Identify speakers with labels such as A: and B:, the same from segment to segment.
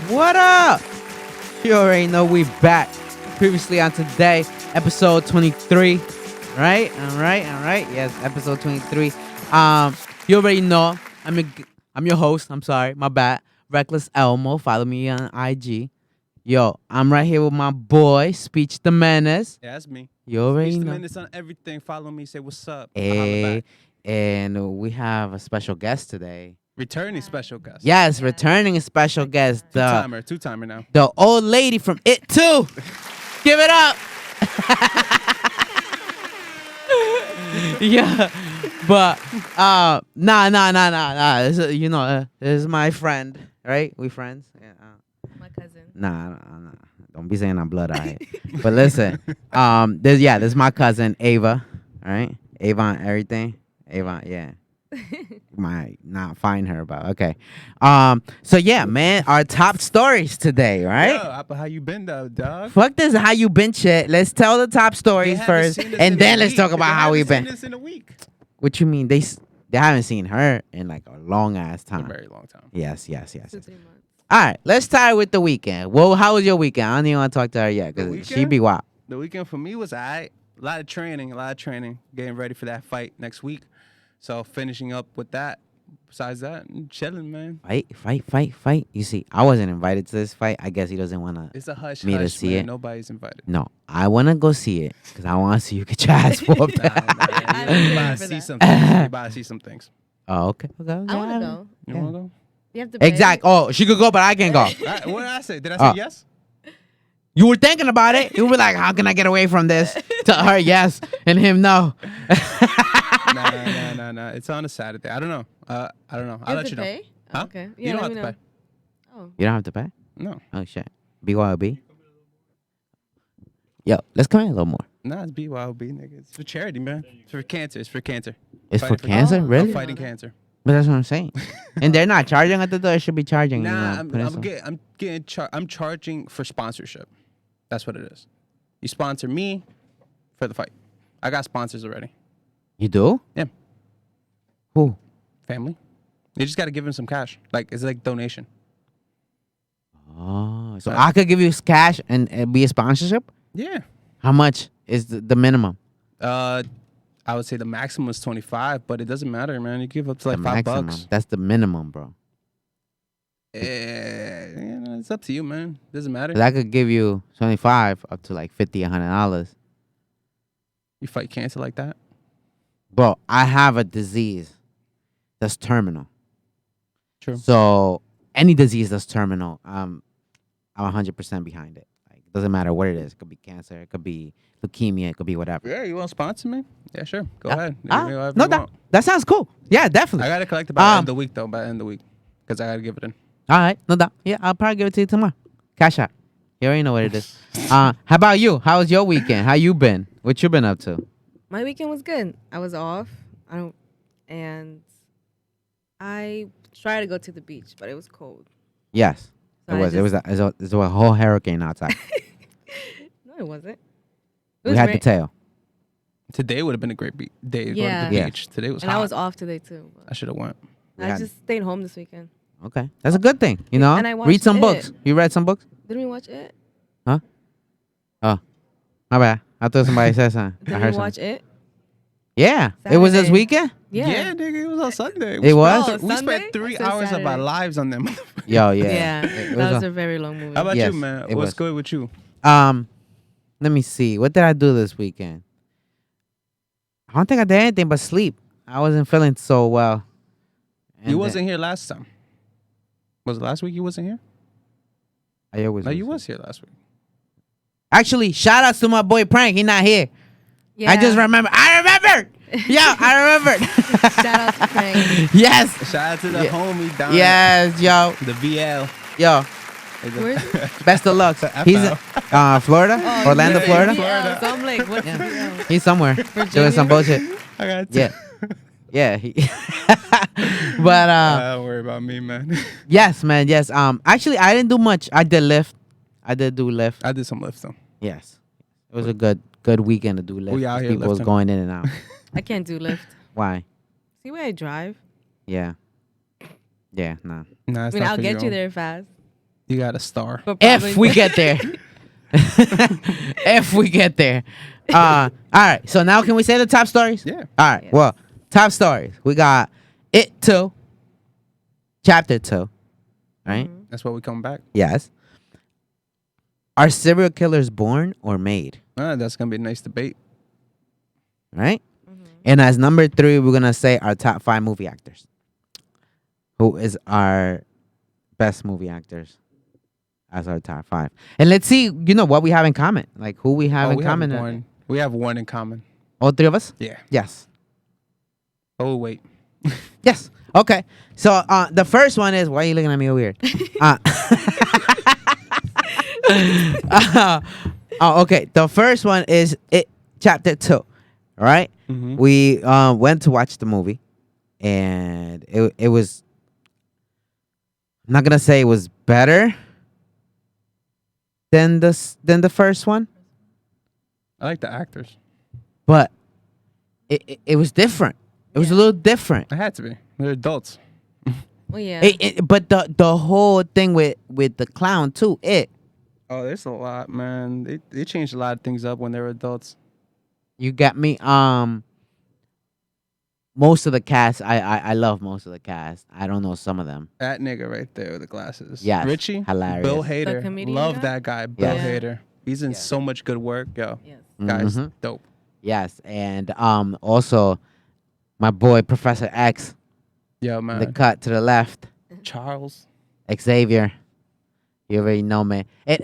A: What up? You already know we back. Previously on today, episode 23. Right? All right. Yes, episode 23. You already know I'm your host. I'm sorry, my bad. Reckless LMO. Follow me on IG. Yo, I'm right here with my boy, Speech the Menace.
B: Yeah, that's me.
A: You already
B: Speech the
A: know.
B: Menace on everything. Follow me. Say what's up. Holla
A: Hey,
B: back.
A: and we have a special guest today.
B: Returning special guest.
A: Yes, returning a special guest.
B: Two-timer now.
A: The old lady from It Too. Give it up. Yeah, but nah. This is, this is my friend, right? We friends. Yeah.
C: My cousin.
A: Nah. Don't be saying I'm blood eye. But listen, this is my cousin Ava. All right, Ava on everything. Ava, yeah. Might not find her, but okay. So yeah, man, our top stories today, right?
B: Yo, how you been though, dog?
A: Fuck this, how you been shit. Let's tell the top stories first, and then let's talk about how we been.
B: This in a week.
A: What you mean? They haven't seen her in like a long ass time.
B: A very long time.
A: Yes.
C: 2-3 months.
A: All right, let's start with the weekend. Well, how was your weekend? I don't even want to talk to her yet because she be wild.
B: The weekend for me was alright. A lot of training, getting ready for that fight next week. So finishing up with that. Besides that, chilling, man.
A: Fight. You see, I wasn't invited to this fight. I guess he doesn't want
B: It's a hush,
A: me to
B: hush,
A: see
B: man.
A: it.
B: Nobody's invited.
A: No, I want to go see it because I want to see you get your ass whooped.
B: You about to see some things. You about to see some things.
A: Oh, okay.
C: I want to go.
B: You want to go?
C: You have to pay.
A: Exact. Oh, she could go, but I can't go.
B: What did I say? Did I say yes?
A: You were thinking about it. You were like, how can I get away from this? To her, yes, and him, no.
B: Nah. It's on a Saturday. I don't know. I'll let you know.
C: Pay?
B: Huh?
C: Oh, okay.
B: You
C: Yeah,
B: don't
C: let
B: have
C: me
B: to
C: know.
B: pay.
C: Oh.
A: You don't have to pay?
B: No.
A: Oh, shit. BYOB? Yo, let's come in a little more.
B: Nah, it's BYOB, nigga. It's for charity, man. It's for cancer.
A: It's for
B: Fighting
A: cancer?
C: Oh,
A: Really?
C: yeah.
B: Fighting cancer.
A: But that's what I'm saying. And they're not charging at the door. It should be charging.
B: Nah,
A: I'm
B: I'm charging for sponsorship. That's what it is. You sponsor me for the fight. I got sponsors already.
A: You do?
B: Yeah.
A: Who?
B: Family. You just got to give them some cash. Like, it's like donation.
A: Oh, so I could give you cash and be a sponsorship?
B: Yeah.
A: How much is the minimum?
B: I would say the maximum is 25, but it doesn't matter, man. You give up to like
A: The
B: $5.
A: maximum. That's the minimum, bro.
B: It's up to you, man. Doesn't matter.
A: 'Cause I could give you 25 up to like $50, $100.
B: You fight cancer like that?
A: Bro, I have a disease that's terminal.
B: True.
A: So any disease that's terminal, I'm 100% behind it. Like, it doesn't matter what it is. It could be cancer. It could be leukemia. It could be whatever.
B: Yeah, you want to sponsor me? Yeah, sure. Go
A: Yeah.
B: ahead.
A: No, that sounds cool. Yeah, definitely.
B: I got to collect it by the end of the week, though. By the end of the week. Because I got to give it in.
A: All right, no doubt. Yeah, I'll probably give it to you tomorrow. Cash out. You already know what it is. How about you? How was your weekend? How you been? What you been up to?
C: My weekend was good. I was off. And I tried to go to the beach, but it was cold.
A: Yes,
C: So
A: it was. It was a whole hurricane outside.
C: No, it wasn't. It
A: We
C: was
A: had
C: rain-
A: the tail.
B: Today would have been a great day to go
C: Yeah.
B: to the
A: Yeah.
B: beach. Today was
C: And
B: hot.
C: I was off today too. but
B: I should have went.
A: We
C: I
A: had-
C: just stayed home this weekend.
A: Okay, that's a good thing. You know,
C: And I
A: read some
C: watched
A: books.
C: it.
A: You read some books?
C: Didn't we watch it?
A: My bad. I thought somebody said something. I
C: Didn't
A: heard
C: we watch
A: something.
C: it?
A: Yeah, it was this
C: Saturday.
A: weekend.
C: Yeah.
B: Nigga, it was on Sunday.
A: It was?
C: Oh,
B: We
C: Sunday?
B: spent 3
C: I said
B: hours of our
C: Saturday.
B: lives on them.
A: Yo, yeah.
C: Yeah.
A: It
C: That
A: was
C: was
A: a-
C: a very long movie.
B: How about
A: Yes,
B: you, man?
A: it
B: What's
A: was.
B: good with you?
A: Let me see. What did I do this weekend? I don't think I did anything but sleep. I wasn't feeling so well. And
B: You
A: then-
B: wasn't here last time. Was it last week you wasn't here?
A: I always
B: No, you
A: was
B: was here last week.
A: Actually, shout outs to my boy Prank. He not here.
C: Yeah.
A: I just remember. I remembered. Yeah, I remembered.
C: Shout out to Frank.
A: Yes.
B: Shout out to the
A: Yeah.
B: homie down
A: Yes, yo.
B: the VL.
A: Yo.
C: Where is it?
A: Best of luck. He's in Florida?
C: Oh,
A: Orlando,
C: yeah,
A: Florida?
C: Yeah, so I'm like, what's
A: Yeah. He's somewhere doing some bullshit.
B: I got
A: Yeah. Yeah. But
B: don't worry about me, man.
A: yes, man. Yes. Actually, I didn't do much. I did lift. I did do lift.
B: I did some lifts though.
A: Yes. It was a good weekend to do lift.
B: We out here
A: People was
B: lifting.
A: going in and out.
C: I can't do lift.
A: Why?
C: See where I drive?
A: Yeah. Yeah, nah.
B: Nah,
C: I
B: it's
C: mean,
B: not
C: I'll
B: for
C: get you there fast.
B: You got a star.
C: But
A: If we get there. If we get there. All right. So now can we say the top stories?
B: Yeah.
A: All right.
C: Yes.
A: Well, top stories. We got It 2, Chapter 2. Right?
C: Mhm.
B: That's why we come back.
A: Yes. Are serial killers born or made?
B: That's gonna be a nice debate.
A: Right?
C: Mhm.
A: And as number 3, we're going to say our top 5 movie actors. Who is our best movie actors as our top 5. And let's see, what we have in common. Like who we have in
B: we
A: common.
B: have one. We have one in common.
A: All 3 of us?
B: Yeah.
A: Yes.
B: Oh wait.
A: Yes. Okay. So the first one is, why are you looking at me weird? Okay. The first one is It Chapter 2. All right.
B: Mm-hmm.
A: We went to watch the movie, and it was. I'm not gonna say it was better than the first one,
B: I like the actors.
A: but it was different. It was a
C: Yeah.
A: little different.
B: It had to be. They're adults.
C: Well, yeah.
A: But the whole thing with the clown too.
B: Oh, there's a lot, man. They changed a lot of things up when they were adults.
A: You got me. Most of the cast, I love most of the cast. I don't know some of them.
B: That nigga right there with the glasses.
A: Yes,
B: Richie.
A: hilarious.
B: Bill Hader.
C: comedian
B: Love
C: guy?
B: that guy. Bill
C: Yeah.
B: Hader. He's in
A: Yeah.
B: so much good work. Yo,
C: Yes.
B: guy's
A: Mhm.
B: dope.
A: Yes, and also my boy Professor X,
B: Yo,
A: in
B: man.
A: the cut to the left,
B: Charles.
A: Xavier. You already know, man. And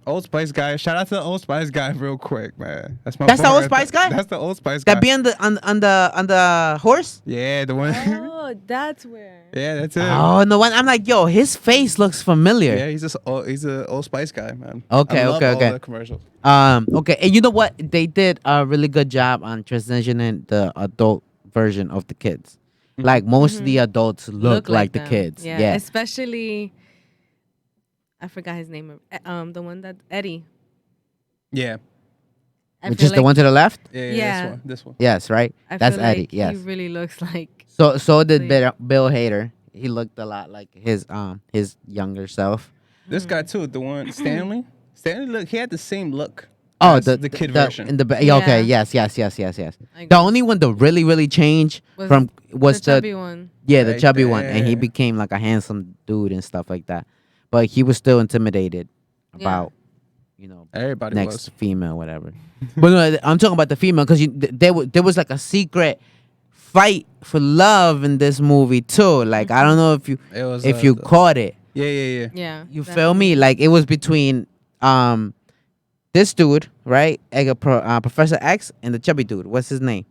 B: Old Spice guy. Shout out to the Old Spice guy real quick, man. That's my
A: That's the
B: boy
A: Old
B: right
A: Spice
B: there.
A: guy?
B: That's the Old Spice guy.
A: that be on the horse.
B: Yeah, the one.
C: Oh, that's where.
B: Yeah, that's it.
A: Oh no, one. I'm like, yo, his face looks familiar.
B: Yeah, he's a Old Spice guy, man.
A: Okay,
B: I love
A: okay,
B: all
A: okay.
B: the commercials.
A: Okay, and you know what? They did a really good job on transitioning the adult version of the kids. Like most of the adults look like the
C: them.
A: kids.
C: Yeah.
A: Yeah.
C: Especially, I forgot his name. The one that Eddie.
B: Yeah,
C: I
A: Which
C: feel
A: is the
C: like-
A: one to the left?
B: yeah,
C: Yeah.
B: This one.
A: Yes, right?
C: I
A: That's
C: feel
A: Eddie.
C: like
A: Yes.
C: He really looks like.
A: So did
C: Like-
A: Bill Hader. He looked a lot like his younger self.
B: This guy too, the one Stanley. Stanley look, he had the same look.
A: Oh,
B: as
A: the
B: kid version.
A: in the yeah, okay,
C: Yeah.
A: yes.
C: I
A: The
C: agree.
A: only one that really changed
C: Was
A: was
C: the chubby one.
A: yeah, the
B: Right
A: chubby one, and he
B: there.
A: became like a handsome dude and stuff like that. But he was still intimidated
C: Yeah.
A: about
B: Everybody
A: next
B: was.
A: female, whatever. But no, I'm talking about the female because there was like a secret fight for love in this movie too. Like I don't know if you
B: It was.
A: caught it.
B: Yeah.
C: Yeah.
A: You feel me? Like it was between this dude, right? Professor X and the chubby dude. What's his name?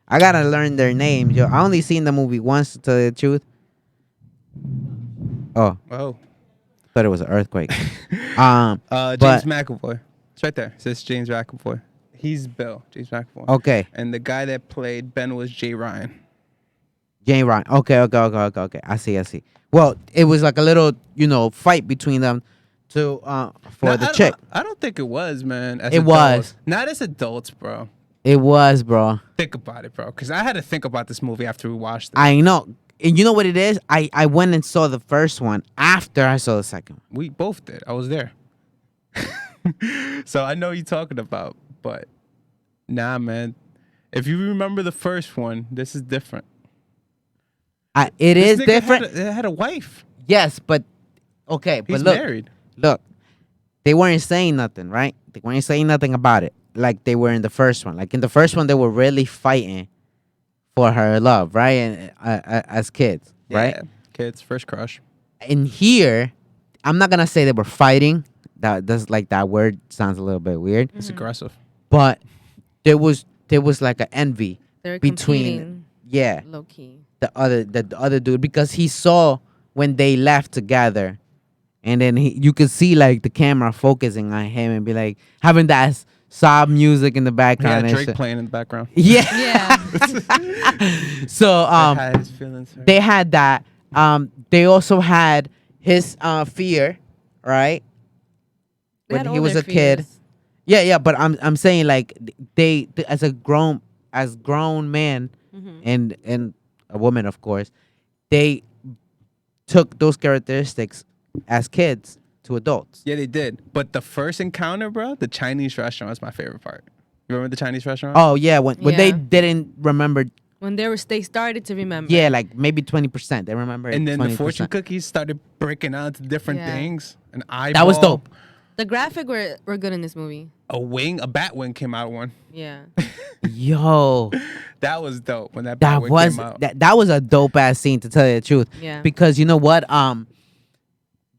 A: I gotta learn their names. Yo, I only seen the movie once to tell you the truth. Oh,
B: Oh.
A: thought it was an earthquake.
B: James
A: But-
B: McAvoy. It's right there. It says James McAvoy. He's Bill. James McAvoy.
A: Okay,
B: And the guy that played Ben was Jay Ryan.
A: Jane Ryan. Okay. I see. Well, it was like a little, fight between them to for
B: Nah,
A: the chick.
B: I don't think it was, man. As
A: It
B: adults.
A: was.
B: Not as adults, bro.
A: It was, bro.
B: Think about it, bro. Because I had to think about this movie after we watched it.
A: I know. And you know what it is? I went and saw the first one after I saw the second one.
B: We both did. I was there. So I know what you're talking about. But nah, man. If you remember the first one, this is different.
A: It
B: This
A: is
B: nigga
A: different.
B: Had a wife.
A: Yes, but okay,
B: He's
A: but look,
B: married.
A: look, they weren't saying nothing, right? They weren't saying nothing about it like they were in the first one. Like in the first one, they were really fighting for her love, right? And as kids, right?
B: Yeah. Kids, first crush.
A: In here, I'm not gonna say they were fighting. That word sounds a little bit weird,
B: It's aggressive.
A: but there was like an envy
C: They're
A: between
C: competing,
A: yeah
C: low key.
A: the other dude because he saw when they left together, and then you could see like the camera focusing on him and be like having that sob music in the
B: He
A: background.
B: had
A: and
B: Drake
A: shit.
B: playing in the background.
A: Yeah.
C: Yeah.
A: So
B: I had his feelings hurt.
A: they had that. They also had his fear, right?
C: They
A: When
C: had
A: he
C: all
A: was
C: their
A: a kid.
C: fears.
A: Yeah. But I'm saying like they as grown men
C: Mhm.
A: and a woman, of course, they took those characteristics as kids to adults.
B: Yeah, they did. But the first encounter, bro, the Chinese restaurant was my favorite part. You remember the Chinese restaurant?
A: Oh yeah, when they
C: Yeah.
A: didn't remember,
C: When they started to remember.
A: yeah, like maybe 20%. They remember it
B: And then the
A: 20%.
B: fortune cookies started breaking out into different
C: Yeah.
B: things. An eyeball.
A: That was dope.
C: The graphic were good in this movie.
B: A wing, a bat wing came out one.
C: Yeah.
A: Yo,
B: That was dope when that bat
A: that
B: wing
A: was
B: came out.
A: that was a dope ass scene, to tell you the truth.
C: Yeah.
A: Because you know what,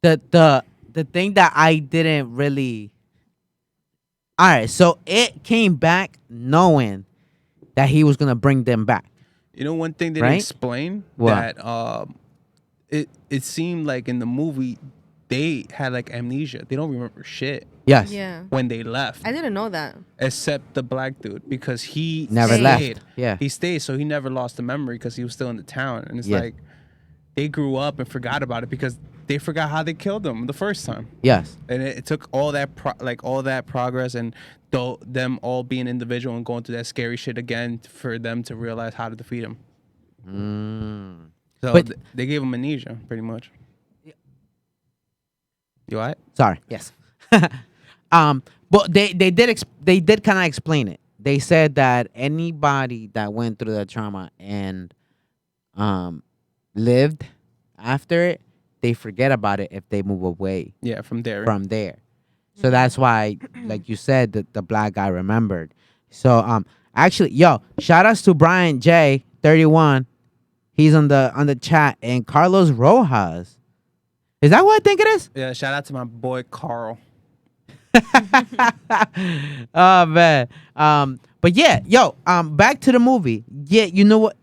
A: the thing that I didn't really. All right, so it came back knowing that he was gonna bring them back.
B: You know, one thing they
A: Right?
B: didn't explain
A: What?
B: that it seemed like in the movie they had like amnesia. They don't remember shit
A: Yes.
C: Yeah.
B: when they left,
C: I didn't know that.
B: except the black dude because he
A: Never
C: Stayed.
A: left. Yeah.
B: He stayed, so he never lost the memory because he was still in the town. And it's
A: Yeah.
B: like they grew up and forgot about it because they forgot how they killed him the first time.
A: Yes.
B: And it took all that all that progress and them all being individual and going through that scary shit again for them to realize how to defeat him.
A: Mm.
B: So
A: But-
B: they gave him amnesia pretty much. You alright?
A: Sorry. Yes. But they did kind of explain it. They said that anybody that went through that trauma and lived after it, they forget about it if they move away
B: Yeah, from there.
A: from there. So that's why, like you said, the black guy remembered. So actually, yo, shout outs to Brian J 31. He's on the chat, and Carlos Rojas. Is that what I think it is?
B: Yeah, shout out to my boy Carl.
A: Oh man. But yeah, yo, back to the movie. Yeah, you know what?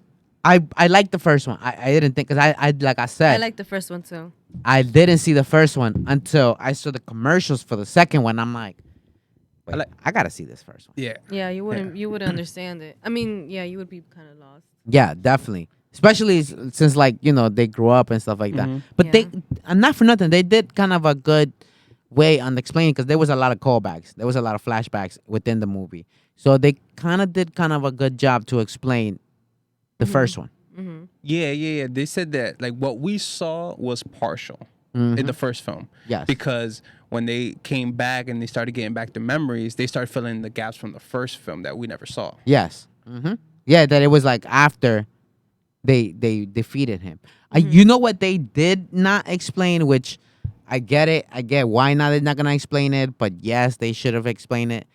A: I like the first one. I didn't think, because I like I
C: I
A: said,
C: like the first one too.
A: I didn't see the first one until I saw the commercials for the second one. I'm like, wait, I gotta see this first one.
B: Yeah.
C: Yeah, you wouldn't understand it. I mean, yeah, you would be kind of lost.
A: Yeah, definitely. Especially since, like, you know, they grew up and stuff like that.
B: Mhm.
A: But
C: Yeah.
A: they, not for nothing, they did kind of a good way on explaining, because there was a lot of callbacks. There was a lot of flashbacks within the movie. So they kind of did kind of a good job to explain the first one.
C: Mm-hmm.
B: Yeah. They said that like what we saw was partial in the first film.
A: Yes.
B: Because when they came back and they started getting back their memories, they started filling in the gaps from the first film that we never saw.
A: Yes. Yeah, that it was like after they defeated him. You know what they did not explain, which I get it. I get why now they're not gonna explain it, but yes, they should have explained it.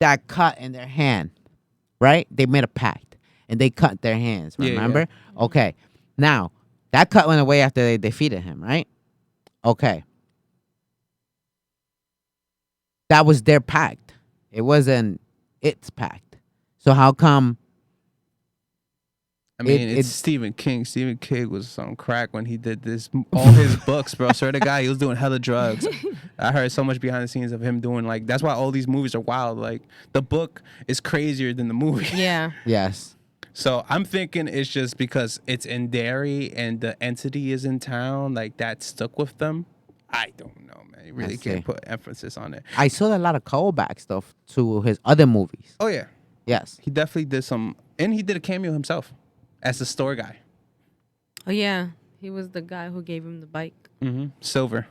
A: That cut in their hand, right? They made a pact and they cut their hands.
B: Yeah,
A: Remember? Okay. Now that cut went away after they defeated him, right? Okay. That was their pact. It wasn't its pact. So how come?
B: I mean, it's Stephen King. Stephen King was on crack when he did this. All his books, bro. Swear to God, he was doing hella drugs. I heard so much behind the scenes of him doing, like, that's why all these movies are wild. Like, the book is crazier than the movie.
C: Yeah.
A: Yes.
B: So I'm thinking it's just because it's in Derry and the entity is in town, like that stuck with them. I don't know, man. You really
A: I
B: can't
A: see.
B: put emphasis on it.
A: I saw a lot of callback stuff to his other movies.
B: Oh yeah,
A: Yes.
B: he definitely did some, and he did a cameo himself as the store guy.
C: Oh yeah, he was the guy who gave him the bike.
B: Silver.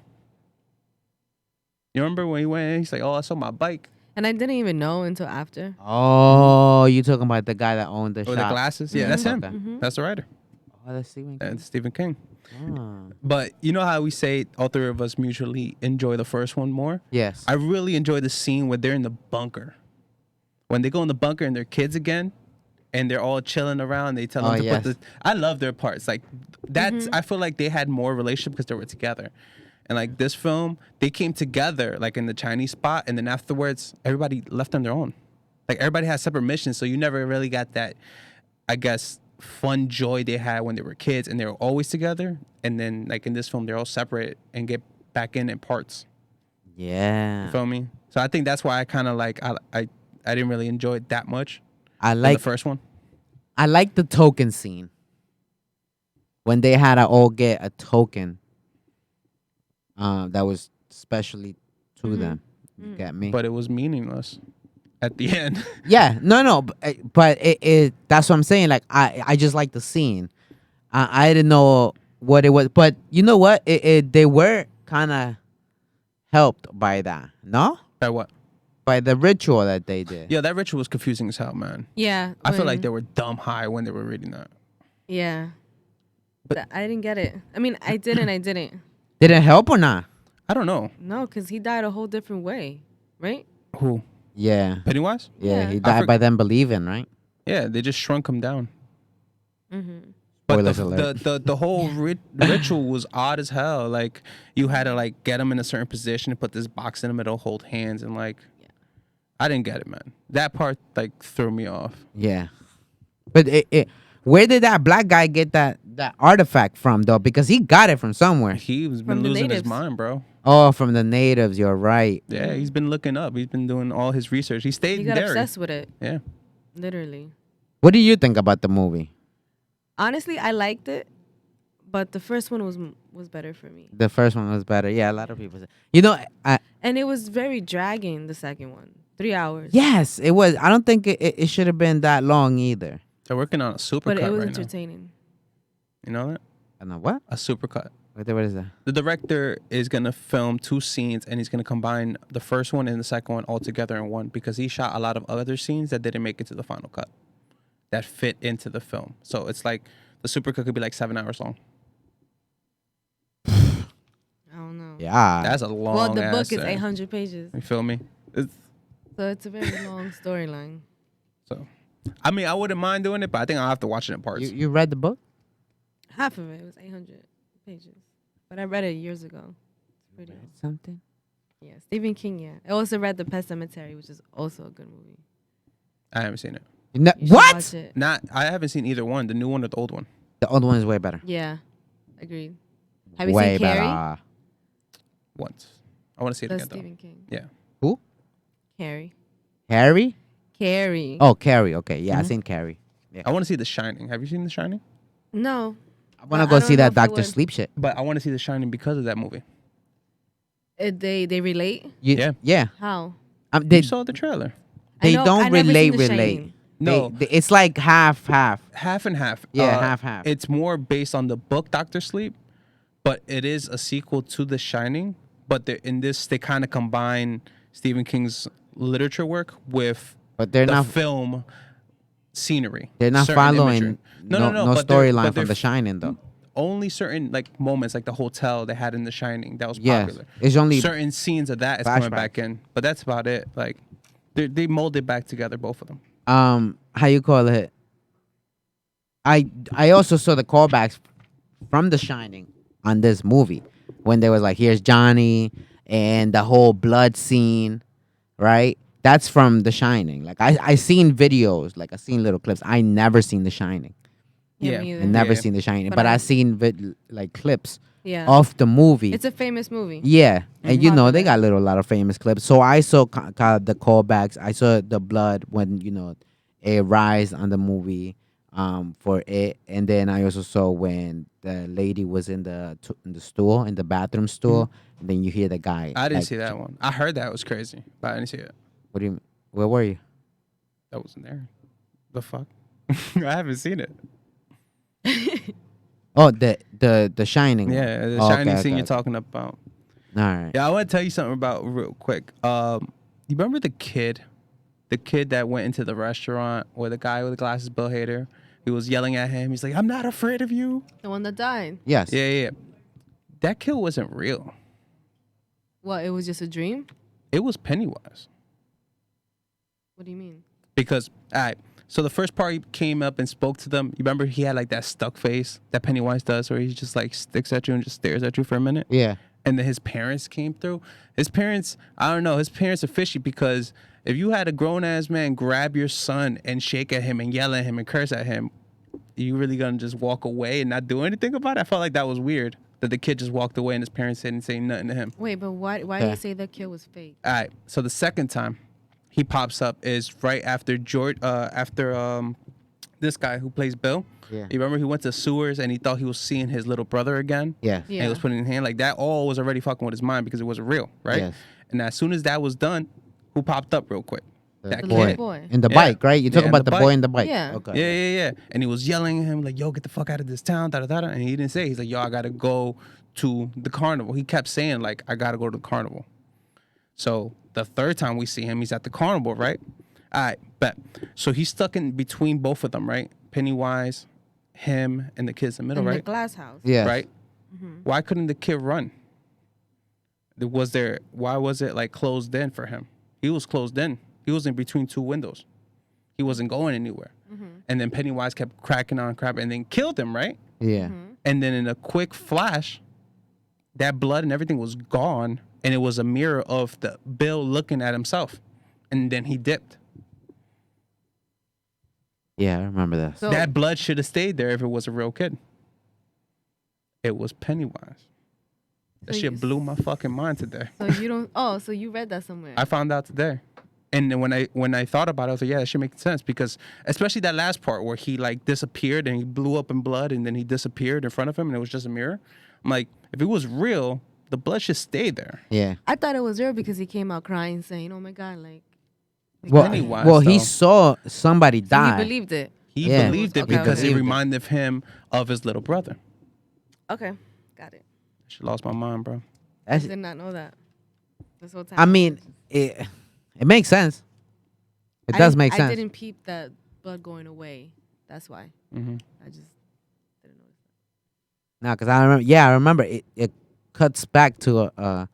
B: You remember when he went in, he's like, "Oh, I saw my bike."
C: And I didn't even know until after.
A: Oh, you talking about the guy that owned the
B: With
A: shop?
B: the glasses. Yeah, that's him.
A: Okay.
B: That's the writer.
A: Oh, that's Stephen King.
B: That's Stephen King.
A: Oh.
B: But you know how we say all three of us mutually enjoy the first one more?
A: Yes.
B: I really enjoy the scene where they're in the bunker. When they go in the bunker and they're kids again, and they're all chilling around, they tell them to
A: yes.
B: put the. I love their parts. Like that's. I feel like they had more relationship because they were together, and like this film, they came together like in the Chinese spot, and then afterwards, everybody left on their own. Like everybody has separate missions, so you never really got that, I guess, fun joy they had when they were kids, and they were always together. And then like in this film, they're all separate and get back in parts.
A: Yeah.
B: You feel me? So I think that's why I kind of like I didn't really enjoy it that much.
A: I
B: In
A: like
B: the first one.
A: I like the token scene. When they had to all get a token that was specially to them. You get me?
B: But it was meaningless at the end.
A: Yeah, no, but it that's what I'm saying. Like I just like the scene. I didn't know what it was, but you know what? They were kind of helped by that. No,
B: By what?
A: by the ritual that they did.
B: Yeah, that ritual was confusing as hell, man.
C: Yeah.
B: I feel like
C: when-
B: they were dumb high when they were reading that.
C: Yeah.
B: But-
C: I didn't get it. I mean, I did and I didn't.
A: Did it help or not?
B: I don't know
C: No, because he died a whole different way, right?
B: who
A: Yeah,
B: Pennywise.
A: yeah.
C: Yeah.
A: He
C: I
A: died by them believing, right?
B: Yeah, they just shrunk him down.
C: Mm-hmm.
B: But
A: Spoilers alert.
B: the whole ritual was odd as hell. Like you had to like get him in a certain position and put this box in the middle, hold hands, and like, I didn't get it, man. That part like threw me off.
A: Yeah, but where did that black guy get that artifact from though? Because he got it from somewhere.
B: He's
C: From
B: been
C: the
B: losing his
C: natives.
B: mind, bro.
A: Oh, from the natives. You're right.
B: Yeah, he's been looking up. He's been doing all his research. He stayed
C: He
B: in
C: got
B: Derry.
C: obsessed with it,
B: Yeah.
C: literally.
A: What do you think about the movie?
C: Honestly, I liked it, but the first one was better for me.
A: The first one was better. Yeah, a lot of people say. You know,
C: And it was very dragging, the second one. 3 hours.
A: yes, it was. I don't think it should have been that long either.
B: They're working on a supercut
C: But it was
B: right now.
C: entertaining.
B: You know that?
A: I know what?
B: A supercut.
A: What is that?
B: The director is gonna film 2 scenes and he's gonna combine the first one and the second one all together in one because he shot a lot of other scenes that didn't make it to the final cut that fit into the film. So it's like the supercut could be like 7 hours long.
C: I don't know.
A: Yeah.
B: That's a long.
C: Well, the book
B: ass
C: is
B: thing.
C: 800 pages.
B: You feel me?
C: So it's a very long storyline.
B: So, I mean, I wouldn't mind doing it, but I think I'll have to watch it in parts.
A: You read the book?
C: Half of it was 800 pages. But I read it years ago. It's pretty old.
A: Something.
C: Yeah, Stephen King, yeah. I also read The Pet Cemetery, which is also a good movie.
B: I haven't seen it.
A: No,
C: You should
A: what?
C: watch it.
B: I haven't seen either one, the new one or the old one.
A: The old one is way better.
C: Yeah, agreed. Have you
A: Way
C: seen Carrie?
A: better.
B: Once. I want to see it
C: That's
B: again,
C: Stephen King.
B: though. Yeah.
A: Who?
C: Carrie.
A: Harry?
C: Carrie.
A: Oh, Carrie. Okay, yeah, I
C: Mm-hmm.
A: seen Carrie.
B: I want to see The Shining. Have you seen The Shining?
C: No.
A: I want to
C: I
A: go
C: don't
A: see
C: know
A: that
C: if I
A: Doctor
C: would.
A: Sleep shit.
B: But I want to see The Shining because of that movie.
C: They relate?
B: Yeah.
A: Yeah.
C: How?
A: They
B: You saw the trailer.
A: they
C: I know-
A: don't
C: I never seen
A: relate.
C: The
A: Relate.
C: Shining.
B: No.
A: It's like half.
B: Half and half.
A: Yeah, half.
B: It's more based on the book Doctor Sleep, but it is a sequel to The Shining. But in this, they kind of combine Stephen King's literature work with
A: But they're
B: the
A: not.
B: film scenery.
A: They're not
B: certain
A: following
B: imagery.
A: no
B: but they're-
A: storyline
B: but
A: from
B: they're
A: The Shining though.
B: Only certain like moments, like the hotel they had in The Shining, that was
A: Yes,
B: popular.
A: it's only
B: Certain scenes of that is coming
A: flashbacks.
B: back in, but that's about it. Like they molded back together, both of them.
A: how you call it? I also saw the callbacks from The Shining on this movie when they was like, here's Johnny and the whole blood scene, right? That's from The Shining. Like I seen videos, like I seen little clips. I never seen The Shining.
B: Yeah.
C: me
A: I
C: either.
A: never
B: Yeah.
A: seen The Shining,
C: But
A: but I
C: I-
A: seen like clips
C: Yeah.
A: of the movie.
C: It's a famous movie.
A: Yeah, and you know they
C: Popular.
A: got lot of famous clips. So I saw the callbacks. I saw the blood when it rise on the movie for it, and then I also saw when the lady was in the stool in the bathroom stool, and then you hear the guy.
B: I didn't
A: like,
B: see that one. I heard that was crazy, but I didn't see it.
A: What do you mean? Where were you?
B: That wasn't there. The fuck? I haven't seen it.
A: Oh, the Shining.
B: Yeah, the
A: Oh,
B: Shining
A: okay,
B: scene
A: okay,
B: you're talking about.
A: All right.
B: Yeah, I want to tell you something about real quick. You remember the kid that went into the restaurant where the guy with the glasses, Bill Hader, he was yelling at him. He's like, "I'm not afraid of you."
C: The one that died.
A: Yes.
B: Yeah. That kill wasn't real.
C: What? It was just a dream?
B: It was Pennywise.
C: What do you mean?
B: Because, all right, so the first part he came up and spoke to them. You remember he had like that stuck face that Pennywise does where he just like sticks at you and just stares at you for a minute?
A: Yeah.
B: And then his parents came through. His parents, I don't know, his parents are fishy because if you had a grown-ass man grab your son and shake at him and yell at him and curse at him, you really gonna just walk away and not do anything about it? I felt like that was weird, that the kid just walked away and his parents didn't say nothing to him.
C: Wait, but why do
A: Yeah.
C: you say that kill was fake?
B: All right, so the second time he pops up is right after this guy who plays Bill.
A: Yeah.
B: You remember he went to sewers and he thought he was seeing his little brother again?
A: Yes.
B: And he
C: Yeah.
B: was putting in hand like that. All was already fucking with his mind because it wasn't real, right?
A: Yes.
B: And as soon as that was done, who popped up real quick?
A: The
B: That
C: The
B: kid.
C: little boy.
A: In the
B: Yeah.
A: bike, right? You talk
B: Yeah,
A: about
B: the
A: the boy
B: bike.
A: in the bike.
C: Yeah.
A: Okay.
B: Yeah. And he was yelling at him like, "Yo, get the fuck out of this town!" Da da da. And he didn't say. He's like, "Yo, I gotta go to the carnival." He kept saying like, "I gotta go to the carnival." So the third time we see him, he's at the carnival, right? All right, bet. So he's stuck in between both of them, right? Pennywise, him, and the kids in the middle,
C: In the
B: right?
C: glass house.
A: Yeah.
B: Right? Why couldn't the kid run? Why was it like closed in for him? He was closed in. He was in between two windows. He wasn't going anywhere. And then Pennywise kept cracking on crap and then killed him, right?
A: Yeah.
B: And then in a quick flash, that blood and everything was gone. And it was a mirror of the Bill looking at himself. And then he dipped.
A: Yeah, I remember that.
C: So
B: That blood should have stayed there if it was a real kid. It was Pennywise. That
C: So
B: shit
C: you-
B: blew my fucking mind today.
C: so you don't. Oh, so you read that somewhere?
B: I found out today. And then when I thought about it, I was like, yeah, that should make sense because especially that last part where he like disappeared and he blew up in blood and then he disappeared in front of him and it was just a mirror. I'm like, if it was real, the blood should stay there.
A: Yeah.
C: I thought it was real because he came out crying, saying, "Oh my God!" Like
A: Well,
B: Pennywise,
A: well, he
B: though.
A: saw somebody
C: so
A: die.
C: he believed it.
B: He
A: Yeah.
B: believed it
C: Okay,
B: because
A: okay.
B: it reminded him of his little brother.
C: Okay, got it.
B: She lost my mind, bro.
C: I
A: That's,
C: did not know that. This whole time.
A: I mean, it makes sense. It
C: I
A: does
C: didn't-
A: make sense.
C: I didn't peep that blood going away. That's why.
B: Mm-hmm.
C: I just didn't notice.
A: No, because I remember. Yeah, I remember. It cuts back to a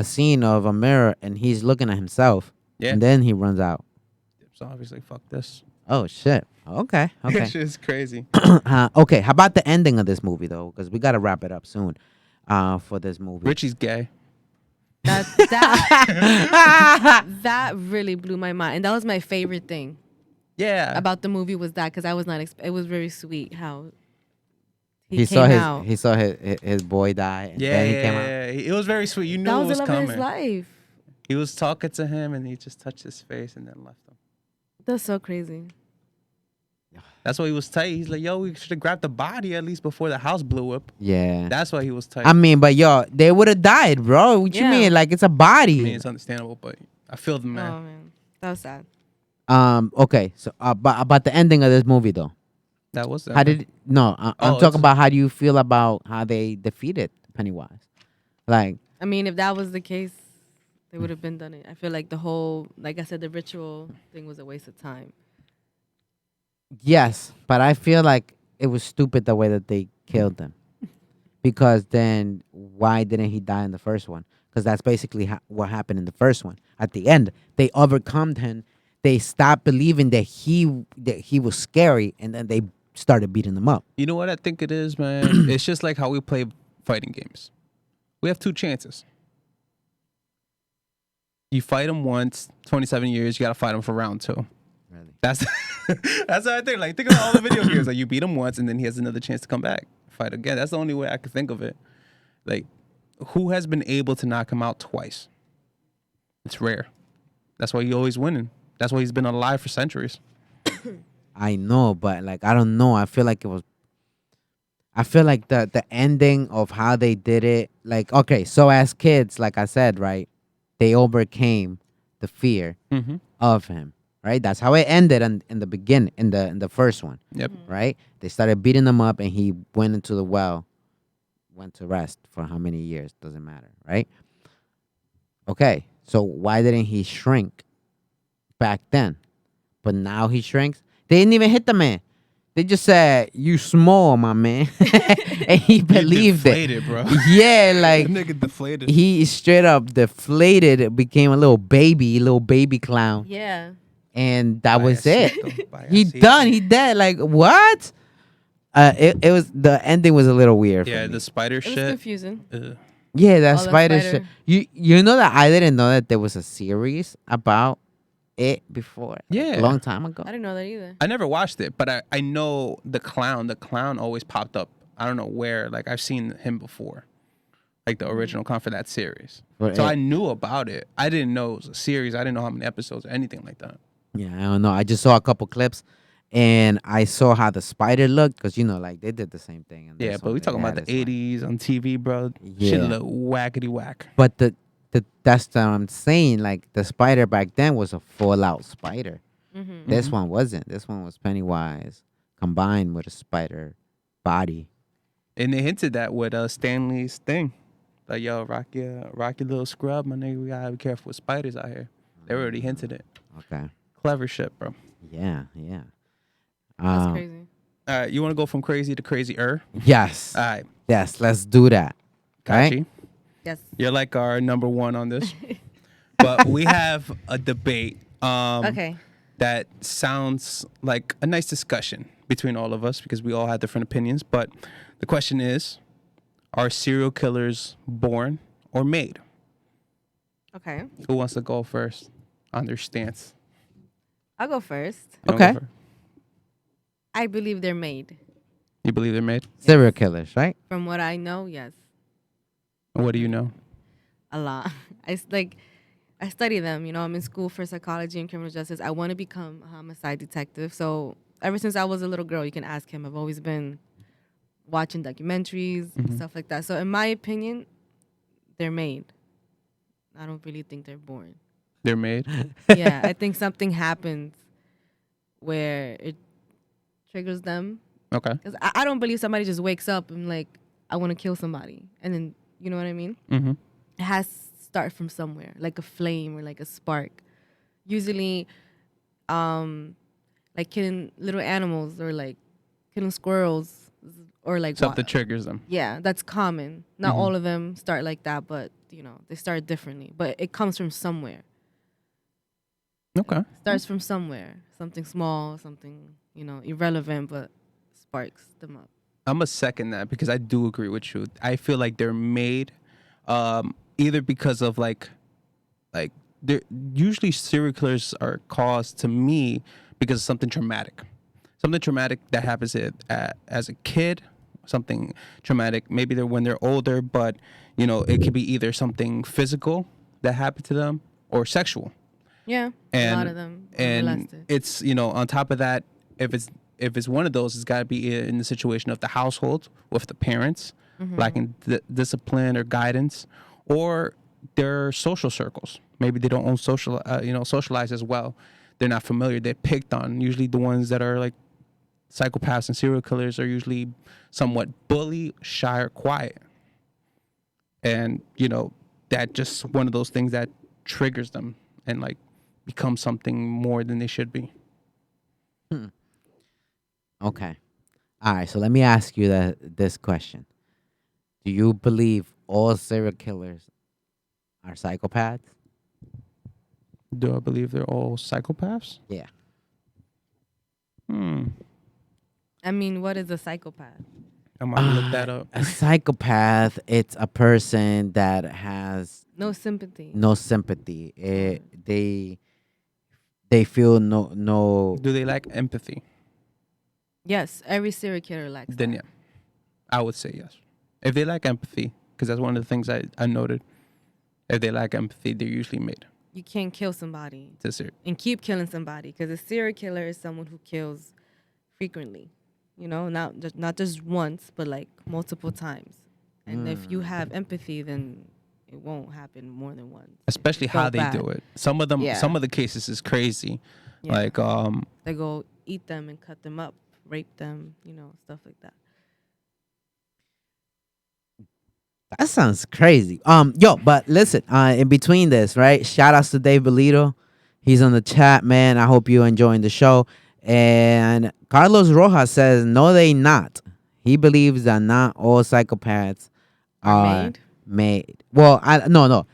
A: scene of a mirror, and he's looking at himself,
B: Yeah.
A: and then he runs out.
B: So obviously, fuck this.
A: Oh shit. Okay. Okay.
B: That shit is crazy.
A: Okay. How about the ending of this movie though? Because we gotta wrap it up soon. For this movie.
B: Richie's gay.
C: That really blew my mind, and that was my favorite thing
B: Yeah.
C: about the movie was that because I was not. It was very sweet how
A: he
C: came
A: saw
C: out.
A: his boy die, and
B: yeah,
A: then he
B: yeah,
A: came out.
B: yeah. It was very sweet. You knew
C: That
B: it
C: was
B: was
C: the love of his
B: coming.
C: life.
B: He was talking to him and he just touched his face and then left him.
C: That's so crazy.
B: That's why he was tight. He's like, yo, we should have grabbed the body at least before the house blew up.
A: Yeah.
B: That's why he was tight.
A: I mean, but yo, they would have died, bro. What you
C: Yeah.
A: mean? Like it's a
B: I
A: body.
B: mean, it's understandable, but I feel the man.
C: Oh man, that was sad.
A: Okay. So about the ending of this movie though.
B: That was
A: How did no? I'm
B: Oh,
A: talking
B: it's-
A: about how do you feel about how they defeated Pennywise? Like
C: I mean, if that was the case, they would have been done it. I feel like the whole, like I said, the ritual thing was a waste of time.
A: yes, but I feel like it was stupid the way that they killed him. Because then why didn't he die in the first one? Because that's basically what happened in the first one. At the end, they overcome him. They stopped believing that he was scary, and then they started beating him up.
B: You know what I think it is, man? It's just like how we play fighting games. We have two chances. You fight him once, 27 years, you got to fight him for round two.
A: Really?
B: That's that's what I think. Like, think about all the video games. Like, you beat him once, and then he has another chance to come back, fight again. That's the only way I could think of it. Like, who has been able to knock him out twice? It's rare. That's why he's always winning. That's why he's been alive for centuries.
A: I know, but like I don't know. I feel like it was. I feel like the ending of how they did it. Like okay, so as kids, like I said, right, they overcame the fear
B: Mm-hmm.
A: of him. Right, that's how it ended in the beginning, in the first one.
B: Yep.
A: Right, they started beating him up, and he went into the well, went to rest for how many years? Doesn't matter, right? Okay, so why didn't he shrink back then? But now he shrinks. They didn't even hit the man. They just said, "You small, my man," and he believed it.
B: Deflated, bro.
A: Yeah, like
B: That nigga deflated.
A: he straight up deflated, became a little baby clown,
C: Yeah.
A: and that was it.
B: Payasito,
A: He
B: payasito.
A: done. He dead. Like what? It was the ending was a little weird.
B: Yeah,
A: for me.
B: the spider
C: It was
B: shit.
C: confusing.
A: Yeah, that
C: All the
A: spider
C: spider.
A: shit. You know that I didn't know that there was a series about it before. Like,
B: Yeah.
A: a long time ago.
C: I didn't know that either.
B: I never watched it, but I know the clown. The clown always popped up. I don't know where. Like, I've seen him before. Like, the original clown for that series.
A: But
B: So
A: it-
B: I knew about it. I didn't know it was a series. I didn't know how many episodes or anything like that.
A: Yeah, I don't know. I just saw a couple clips, and I saw how the spider looked because like they did the same thing. in
B: Yeah,
A: this
B: but we
A: one.
B: talking
A: They
B: about
A: had
B: the
A: a spider.
B: 80s on TV, bro.
A: Yeah.
B: Shit look whackety whack.
A: But that's what I'm saying. Like the spider back then was a full out spider.
C: Mm-hmm.
A: This one wasn't. This one was Pennywise combined with a spider body.
B: And they hinted that with Stanley's thing. Like, yo, rock your little scrub, my nigga. We gotta be careful with spiders out here. They already hinted it.
A: Okay.
B: Clever shit, bro.
A: Yeah. Yeah.
C: That's crazy.
B: All right, you want to go from crazy to crazier?
A: Yes.
B: All right,
A: Yes. Let's do that. Right?
B: Kachy,
C: Yes.
B: you're like our number one on this. But we have a debate
C: Okay.
B: that sounds like a nice discussion between all of us because we all have different opinions. But the question is, are serial killers born or made?
C: Okay.
B: Who wants to go first on their stance?
C: I'll go first.
B: You wanna go
A: Okay.
B: first?
C: I believe they're made.
B: You believe they're made?
A: Serial killers, right?
C: From what I know, yes.
B: And what do you know?
C: A lot. I study them. You know, I'm in school for psychology and criminal justice. I want to become a homicide detective. So ever since I was a little girl, you can ask him. I've always been watching documentaries, stuff like that. So in my opinion, they're made. I don't really think they're born.
B: They're made.
C: Yeah, I think something happens where it triggers them.
B: Okay.
C: Because I don't believe somebody just wakes up and like, I want to kill somebody. And then, you know what I mean?
B: Mm-hmm.
C: It has to start from somewhere, like a flame or like a spark. Usually, like killing little animals or like killing squirrels or like
B: Something triggers them.
C: yeah, that's common. Not all of them start like that, but you know they start differently. But it comes from somewhere.
B: Okay.
C: Starts from somewhere, something small, something irrelevant, but sparks them up.
B: I'm a second that because I do agree with you. I feel like they're made either because of like they're usually serial killers are caused to me because of something traumatic. Something traumatic that happens as a kid, something traumatic maybe they're when they're older, but it could be either something physical that happened to them or sexual.
C: Yeah,
B: And
C: a lot of them were
B: and
C: molested.
B: it's on top of that, if it's one of those, it's got to be in the situation of the household with the parents lacking discipline or guidance, or their social circles. Maybe they don't own socialize as well. They're not familiar. They're picked on. Usually, the ones that are like psychopaths and serial killers are usually somewhat bully, shy, or quiet, and that just one of those things that triggers them and like become something more than they should be.
A: Okay. All right. So let me ask you this question: do you believe all serial killers are psychopaths?
B: Do I believe they're all psychopaths?
A: Yeah.
C: I mean, what is a psychopath?
B: I'm gonna look that up.
A: A psychopath, it's a person that has
C: No sympathy.
A: no sympathy. They feel no.
B: Do they lack empathy?
C: Yes, every serial killer lacks
B: Then
C: that.
B: yeah, I would say yes. If they lack empathy, because that's one of the things I noted. If they lack empathy, they're usually made
C: You can't kill somebody
B: to ser-
C: and keep killing somebody because a serial killer is someone who kills frequently. Not just once, but like multiple times. And if you have empathy, then it won't happen more than once.
B: especially
C: So
B: how they
C: bad.
B: do it. Some of them,
C: Yeah.
B: some of the cases is crazy.
C: Yeah.
B: Like
C: They go eat them and cut them up, rape them, stuff like that.
A: That sounds crazy. But listen, in between this, right? Shout outs to Dave Belito. He's on the chat, man. I hope you're enjoying the show. And Carlos Rojas says, no, they not. He believes that not all psychopaths
C: Are
A: are made. Well, no.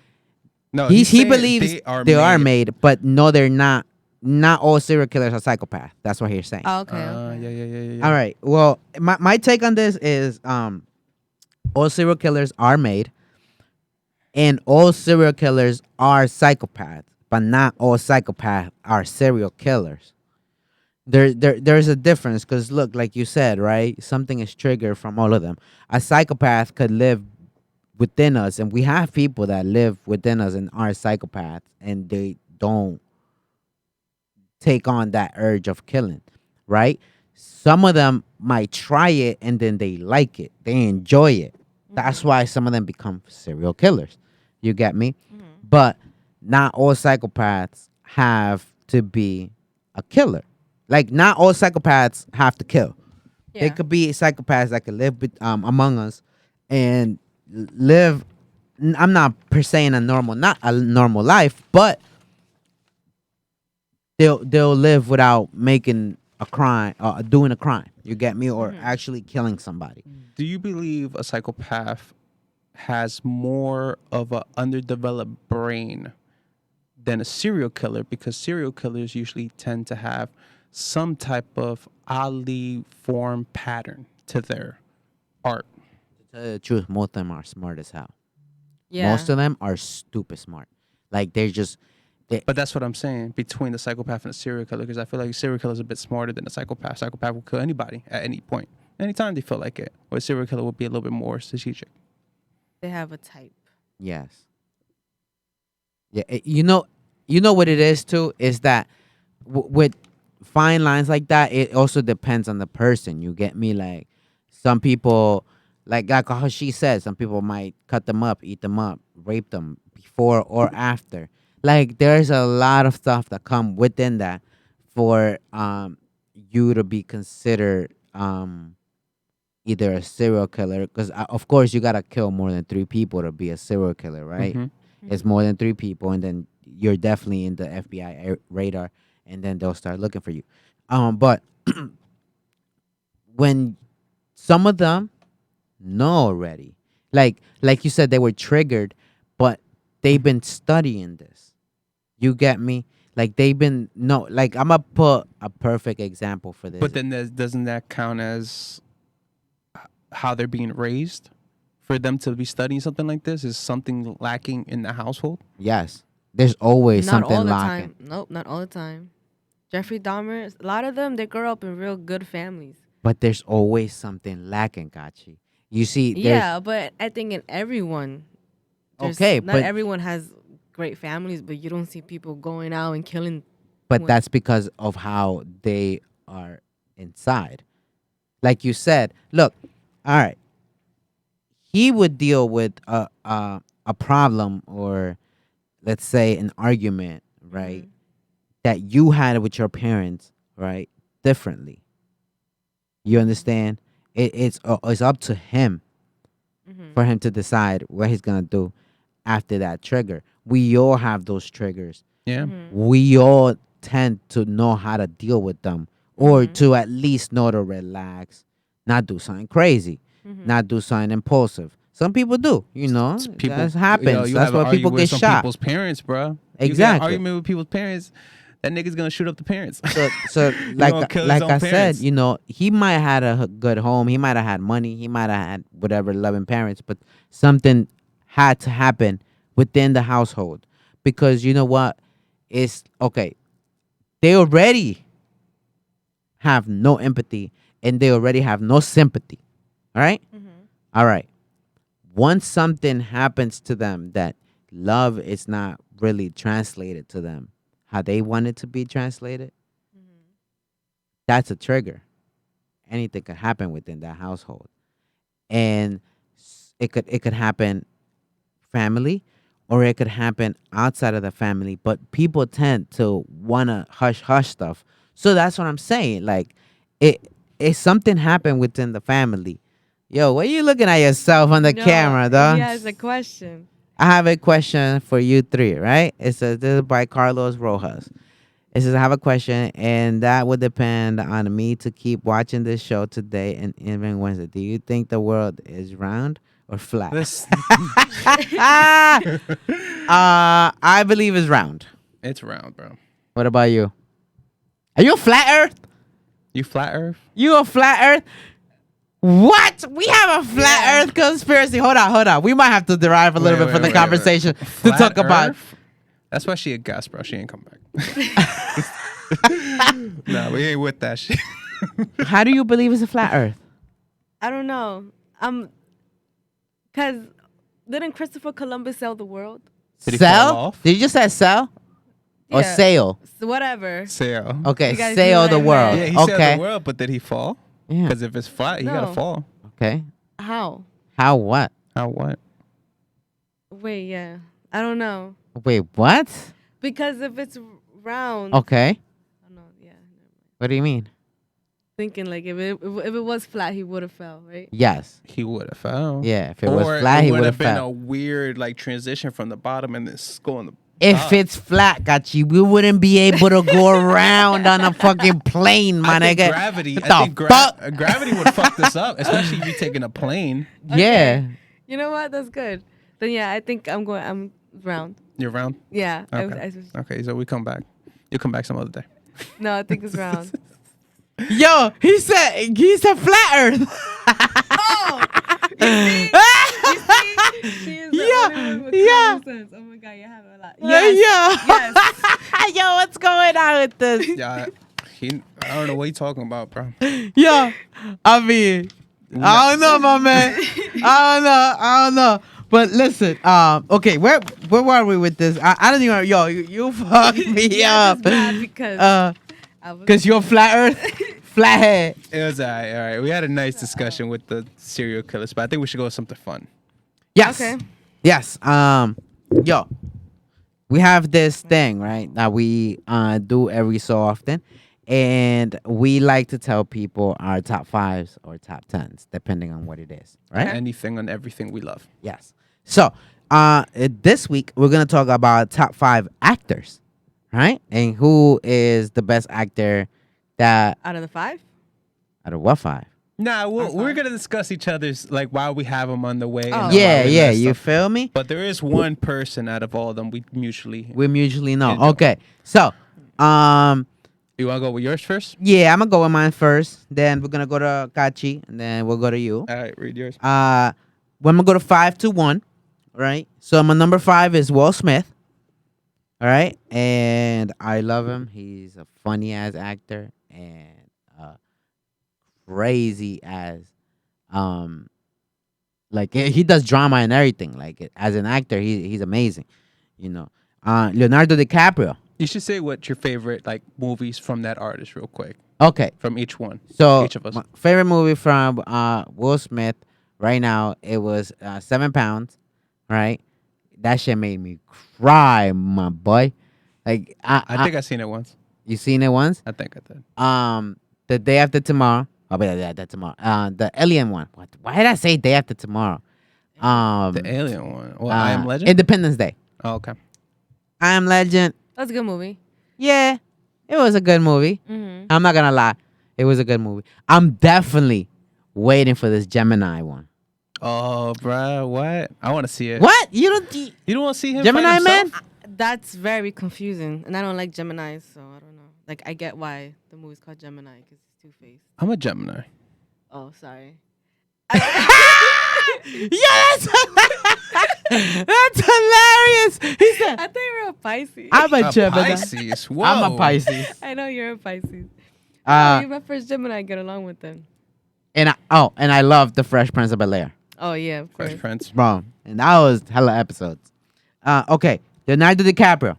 B: no,
A: He
B: he's saying
A: believes they are made, but no, they're not. Not all serial killers are psychopaths. That's what he's saying.
C: Oh, okay. Okay.
B: Yeah.
A: All right. Well, my take on this is all serial killers are made, and all serial killers are psychopaths, but not all psychopaths are serial killers. There's a difference because look, like you said, right? Something is triggered from all of them. A psychopath could live within us, and we have people that live within us and are psychopaths, and they don't take on that urge of killing, right? Some of them might try it and then they like it, they enjoy it. That's why some of them become serial killers. You get me? But not all psychopaths have to be a killer. Like, not all psychopaths have to kill. They
C: Yeah.
A: could be psychopaths that could live among us and live I'm not per se in a normal, not a normal life, but they'll live without making a crime, doing a crime. You get me, or actually killing somebody.
B: Do you believe a psychopath has more of a underdeveloped brain than a serial killer? Because serial killers usually tend to have some type of oddly formed pattern to their art.
A: To tell you the truth, most of them are smart as hell.
C: Yeah.
A: Most of them are stupid smart. Like they're just
B: But that's what I'm saying between the psychopath and the serial killer, because I feel like a serial killer is a bit smarter than a psychopath. Psychopath will kill anybody at any point, anytime they feel like it. Or a serial killer will be a little bit more strategic.
C: They have a type.
A: yes. Yeah, you know what it is too is that with fine lines like that, it also depends on the person. You get me? Like some people, like how she said, some people might cut them up, eat them up, rape them before or after. Like there's a lot of stuff that come within that for you to be considered either a serial killer, because of course you gotta kill more than 3 people to be a serial killer, right?
B: Mm-hmm.
A: It's more than 3 people, and then you're definitely in the FBI radar, and then they'll start looking for you. But when some of them know already, like you said, they were triggered, but they've been studying this. You get me? Like they've been no, like I'm gonna put a perfect example for this.
B: But then doesn't that count as how they're being raised? For them to be studying something like this, is something lacking in the household?
A: Yes, there's always
C: Not all
A: something
C: the
A: lacking.
C: time. Nope, not all the time. Jeffrey Dahmer, a lot of them, they grow up in real good families.
A: But there's always something lacking, Kachy. You see, there's
C: Yeah, but I think in everyone,
A: okay,
C: not
A: but
C: everyone has great families, but you don't see people going out and killing.
A: but
C: when-
A: that's because of how they are inside. Like you said, look, all right, he would deal with a problem, or let's say an argument, right? That you had with your parents, right? Differently. You understand? It's up to him for him to decide what he's gonna do after that trigger. We all have those triggers.
B: Yeah.
A: We all tend to know how to deal with them, or to at least know to relax, not do something crazy, not do something impulsive. Some people do, that happens.
B: You
A: That's
B: have an
A: why people
B: argument
A: get
B: with some
A: shot.
B: people's parents, bro. You get
A: Exactly.
B: an argument with people's parents, that nigga's gonna shoot up the parents.
A: So
B: gonna
A: like
B: kill his
A: like
B: own
A: I said,
B: parents.
A: he might have had a good home, he might have had money, he might have had whatever loving parents, but something had to happen within the household, because you know what? It's okay. They already have no empathy, and they already have no sympathy. All right? All right. Once something happens to them that love is not really translated to them how they want it to be translated, that's a trigger. Anything could happen within that household. And it could happen family, or it could happen outside of the family, but people tend to want to hush stuff. So that's what I'm saying. Like, it if something happened within the family, yo, what are you looking at yourself on the
C: No,
A: camera, though?
C: He has a question.
A: I have a question for you three, right? It says, this is by Carlos Rojas. It says, I have a question, and that would depend on me to keep watching this show today and even Wednesday. Do you think the world is round or flat?
B: This,
A: I believe it's round.
B: it's round, bro.
A: What about you? Are you a flat earth?
B: You flat Earth?
A: You a flat earth? What? We have a flat
C: Yeah.
A: earth conspiracy. Hold on. We might have to derive a little
B: Wait,
A: bit from
B: wait,
A: the
B: wait,
A: conversation
B: wait.
A: to
B: Flat
A: talk about.
B: Earth? That's why she a Gus, bro. She ain't come back. Nah, we ain't with that shit.
A: How do you believe it's a flat earth?
C: I don't know. Cause didn't Christopher Columbus sail the world?
B: Did he
A: Sell?
B: fall off?
A: Did you just say sell or
C: Yeah.
A: sail?
C: So whatever.
B: Sail.
A: Okay,
C: You guys
A: sail
C: knew
A: the
C: what I
A: world.
B: Yeah, he
A: Okay.
B: sailed the world, but did he fall?
A: Yeah.
B: Because if it's flat, he gotta
C: No.
B: fall.
A: Okay.
C: How?
A: How what?
B: How what?
C: Wait, yeah. I don't know.
A: Wait, what?
C: Because if it's round,
A: Okay.
C: I don't know. Yeah.
A: What do you mean?
C: thinking like if it was flat, he would have fell, right?
A: Yes.
B: He would have fell.
A: Yeah, if it was flat,
B: it
A: he
B: would
A: would
B: have
A: have
B: been
A: fell.
B: a weird like transition from the bottom and this going the
A: If
B: top.
A: it's flat, Kachy, we wouldn't be able to go around on a fucking plane, my
B: I think
A: nigga.
B: gravity.
A: What
B: I
A: the
B: think
A: fuck?
B: gravity would fuck this up, especially if you're taking a plane.
A: Yeah.
C: You know what? That's good. Then yeah, I think I'm round.
B: You're round.
C: Yeah.
B: Okay. Okay, so we come back. You come back some other day.
C: No, I think it's round.
A: Yo, he said flat Earth.
C: Oh, you see, she is the
A: Yeah,
C: only one with
A: yeah.
C: common sense. Oh my god, you have a lot.
A: Yeah.
C: Yes.
A: Yo, what's going on with this?
B: Yeah, I don't know what you talking about, bro.
A: Yo, I mean, I don't know, my man. I don't know. But listen, okay, where were we with this? I don't even. Yo, you fucked me
C: Yeah,
A: up.
C: just bad because I was
A: Cause you're flat Earth, flathead.
B: It was all right. We had a nice discussion with the serial killers, but I think we should go with something fun.
A: Yes.
C: Okay.
A: Yes. Yo, we have this thing, right, that we do every so often, and we like to tell people our top 5s or top 10s, depending on what it is, right?
B: Anything on everything we love.
A: Yes. So, this week we're gonna talk about top 5 actors, right? And who is the best actor that
C: out of the 5.
A: out of what 5?
B: Nah, we're gonna discuss each other's like why we have them on the way.
C: Oh.
B: And
A: Yeah,
B: why we
A: yeah.
B: messed
A: You
B: up.
A: feel me?
B: But there is one person out of all of them we mutually.
A: We mutually know.
B: Enjoy.
A: Okay. So,
B: You wanna go with yours first?
A: yeah, I'm gonna go with mine first. Then we're gonna go to Kachy, and then we'll go to you.
B: All right, read yours.
A: Well, I'm gonna go to 5 to 1, right? So my number 5 is Will Smith. All right, and I love him. He's a funny ass actor and crazy as, like he does drama and everything. Like as an actor, he's amazing. You know, Leonardo DiCaprio.
B: You should say what your favorite like movies from that artist, real quick,
A: Okay,
B: from each one.
A: so
B: Each of us.
A: my favorite movie from Will Smith right now, it was 7 Pounds, right? That shit made me cry, my boy. Like
B: I think I seen it once.
A: you seen it once.
B: I think I did.
A: The Day After Tomorrow. Oh, but that tomorrow. The Alien one. What? Why did I say Day After Tomorrow?
B: The Alien one. Well, I Am Legend.
A: Independence Day.
B: Oh, okay.
A: I Am Legend.
C: That's a good movie.
A: Yeah, it was a good movie.
C: Mm-hmm.
A: I'm not gonna lie, it was a good movie. I'm definitely waiting for this Gemini one.
B: Oh, bruh, what? I want to see it.
A: What? You don't?
B: You don't want to see him?
A: Gemini
B: fight
A: Man?
B: himself?
C: That's very confusing, and I don't like Geminis, so I don't know. Like I get why the movie's called Gemini because it's two-faced.
B: I'm a Gemini.
C: Oh, sorry.
A: Yeah, that's hilarious. He said,
C: I thought you were a Pisces.
A: "I'm a Gemini.
B: Pisces. Whoa.
A: I'm a Pisces."
C: I know you're a Pisces.
A: Uh,
C: You're my first Gemini. I get along with them.
A: and I love the Fresh Prince of Bel-Air,
C: Oh yeah, of course.
B: Fresh Prince.
A: bro. And that was hella episodes. Okay, Leonardo DiCaprio,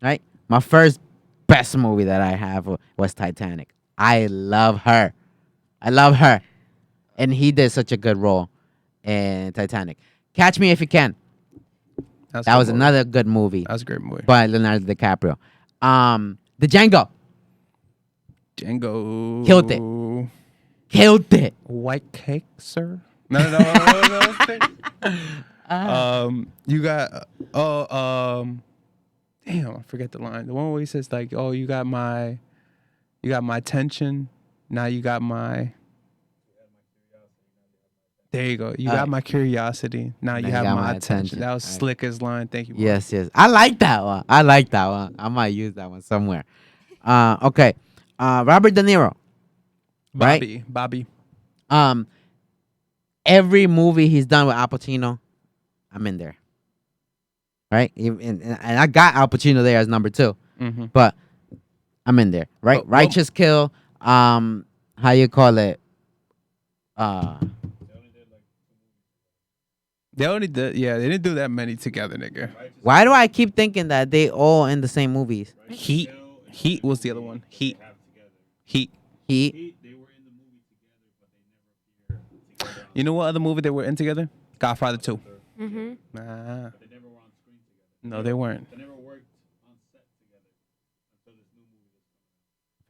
A: right? My first best movie that I have was Titanic. I love her. And he did such a good role in Titanic. Catch Me If You Can. That was another good movie
B: That was a great movie.
A: by Leonardo DiCaprio. The Django.
B: Django.
A: Killed it.
B: White cake, sir? No. You got damn, I forget the line. The one where he says like, "Oh, you got my attention. Now you got my." There you go. You got my curiosity. Now you have my attention. That was slick as line. Thank you. Bro.
A: Yes. I like that one. I might use that one somewhere. Okay. Robert De Niro. Right?
B: Bobby.
A: Every movie he's done with Al Pacino, I'm in there. Right? And I got Al Pacino there as number 2.
B: Mm-hmm.
A: But I'm in there. Right?
B: Well,
A: Righteous Kill. How you call it?
B: They only did. Yeah, they didn't do that many together, nigga.
A: Why do I keep thinking that they all in the same movies?
B: Heat was the other one. Heat. You know what other movie they were in together? Godfather 2.
C: Mm-hmm.
B: Nah. No, they weren't.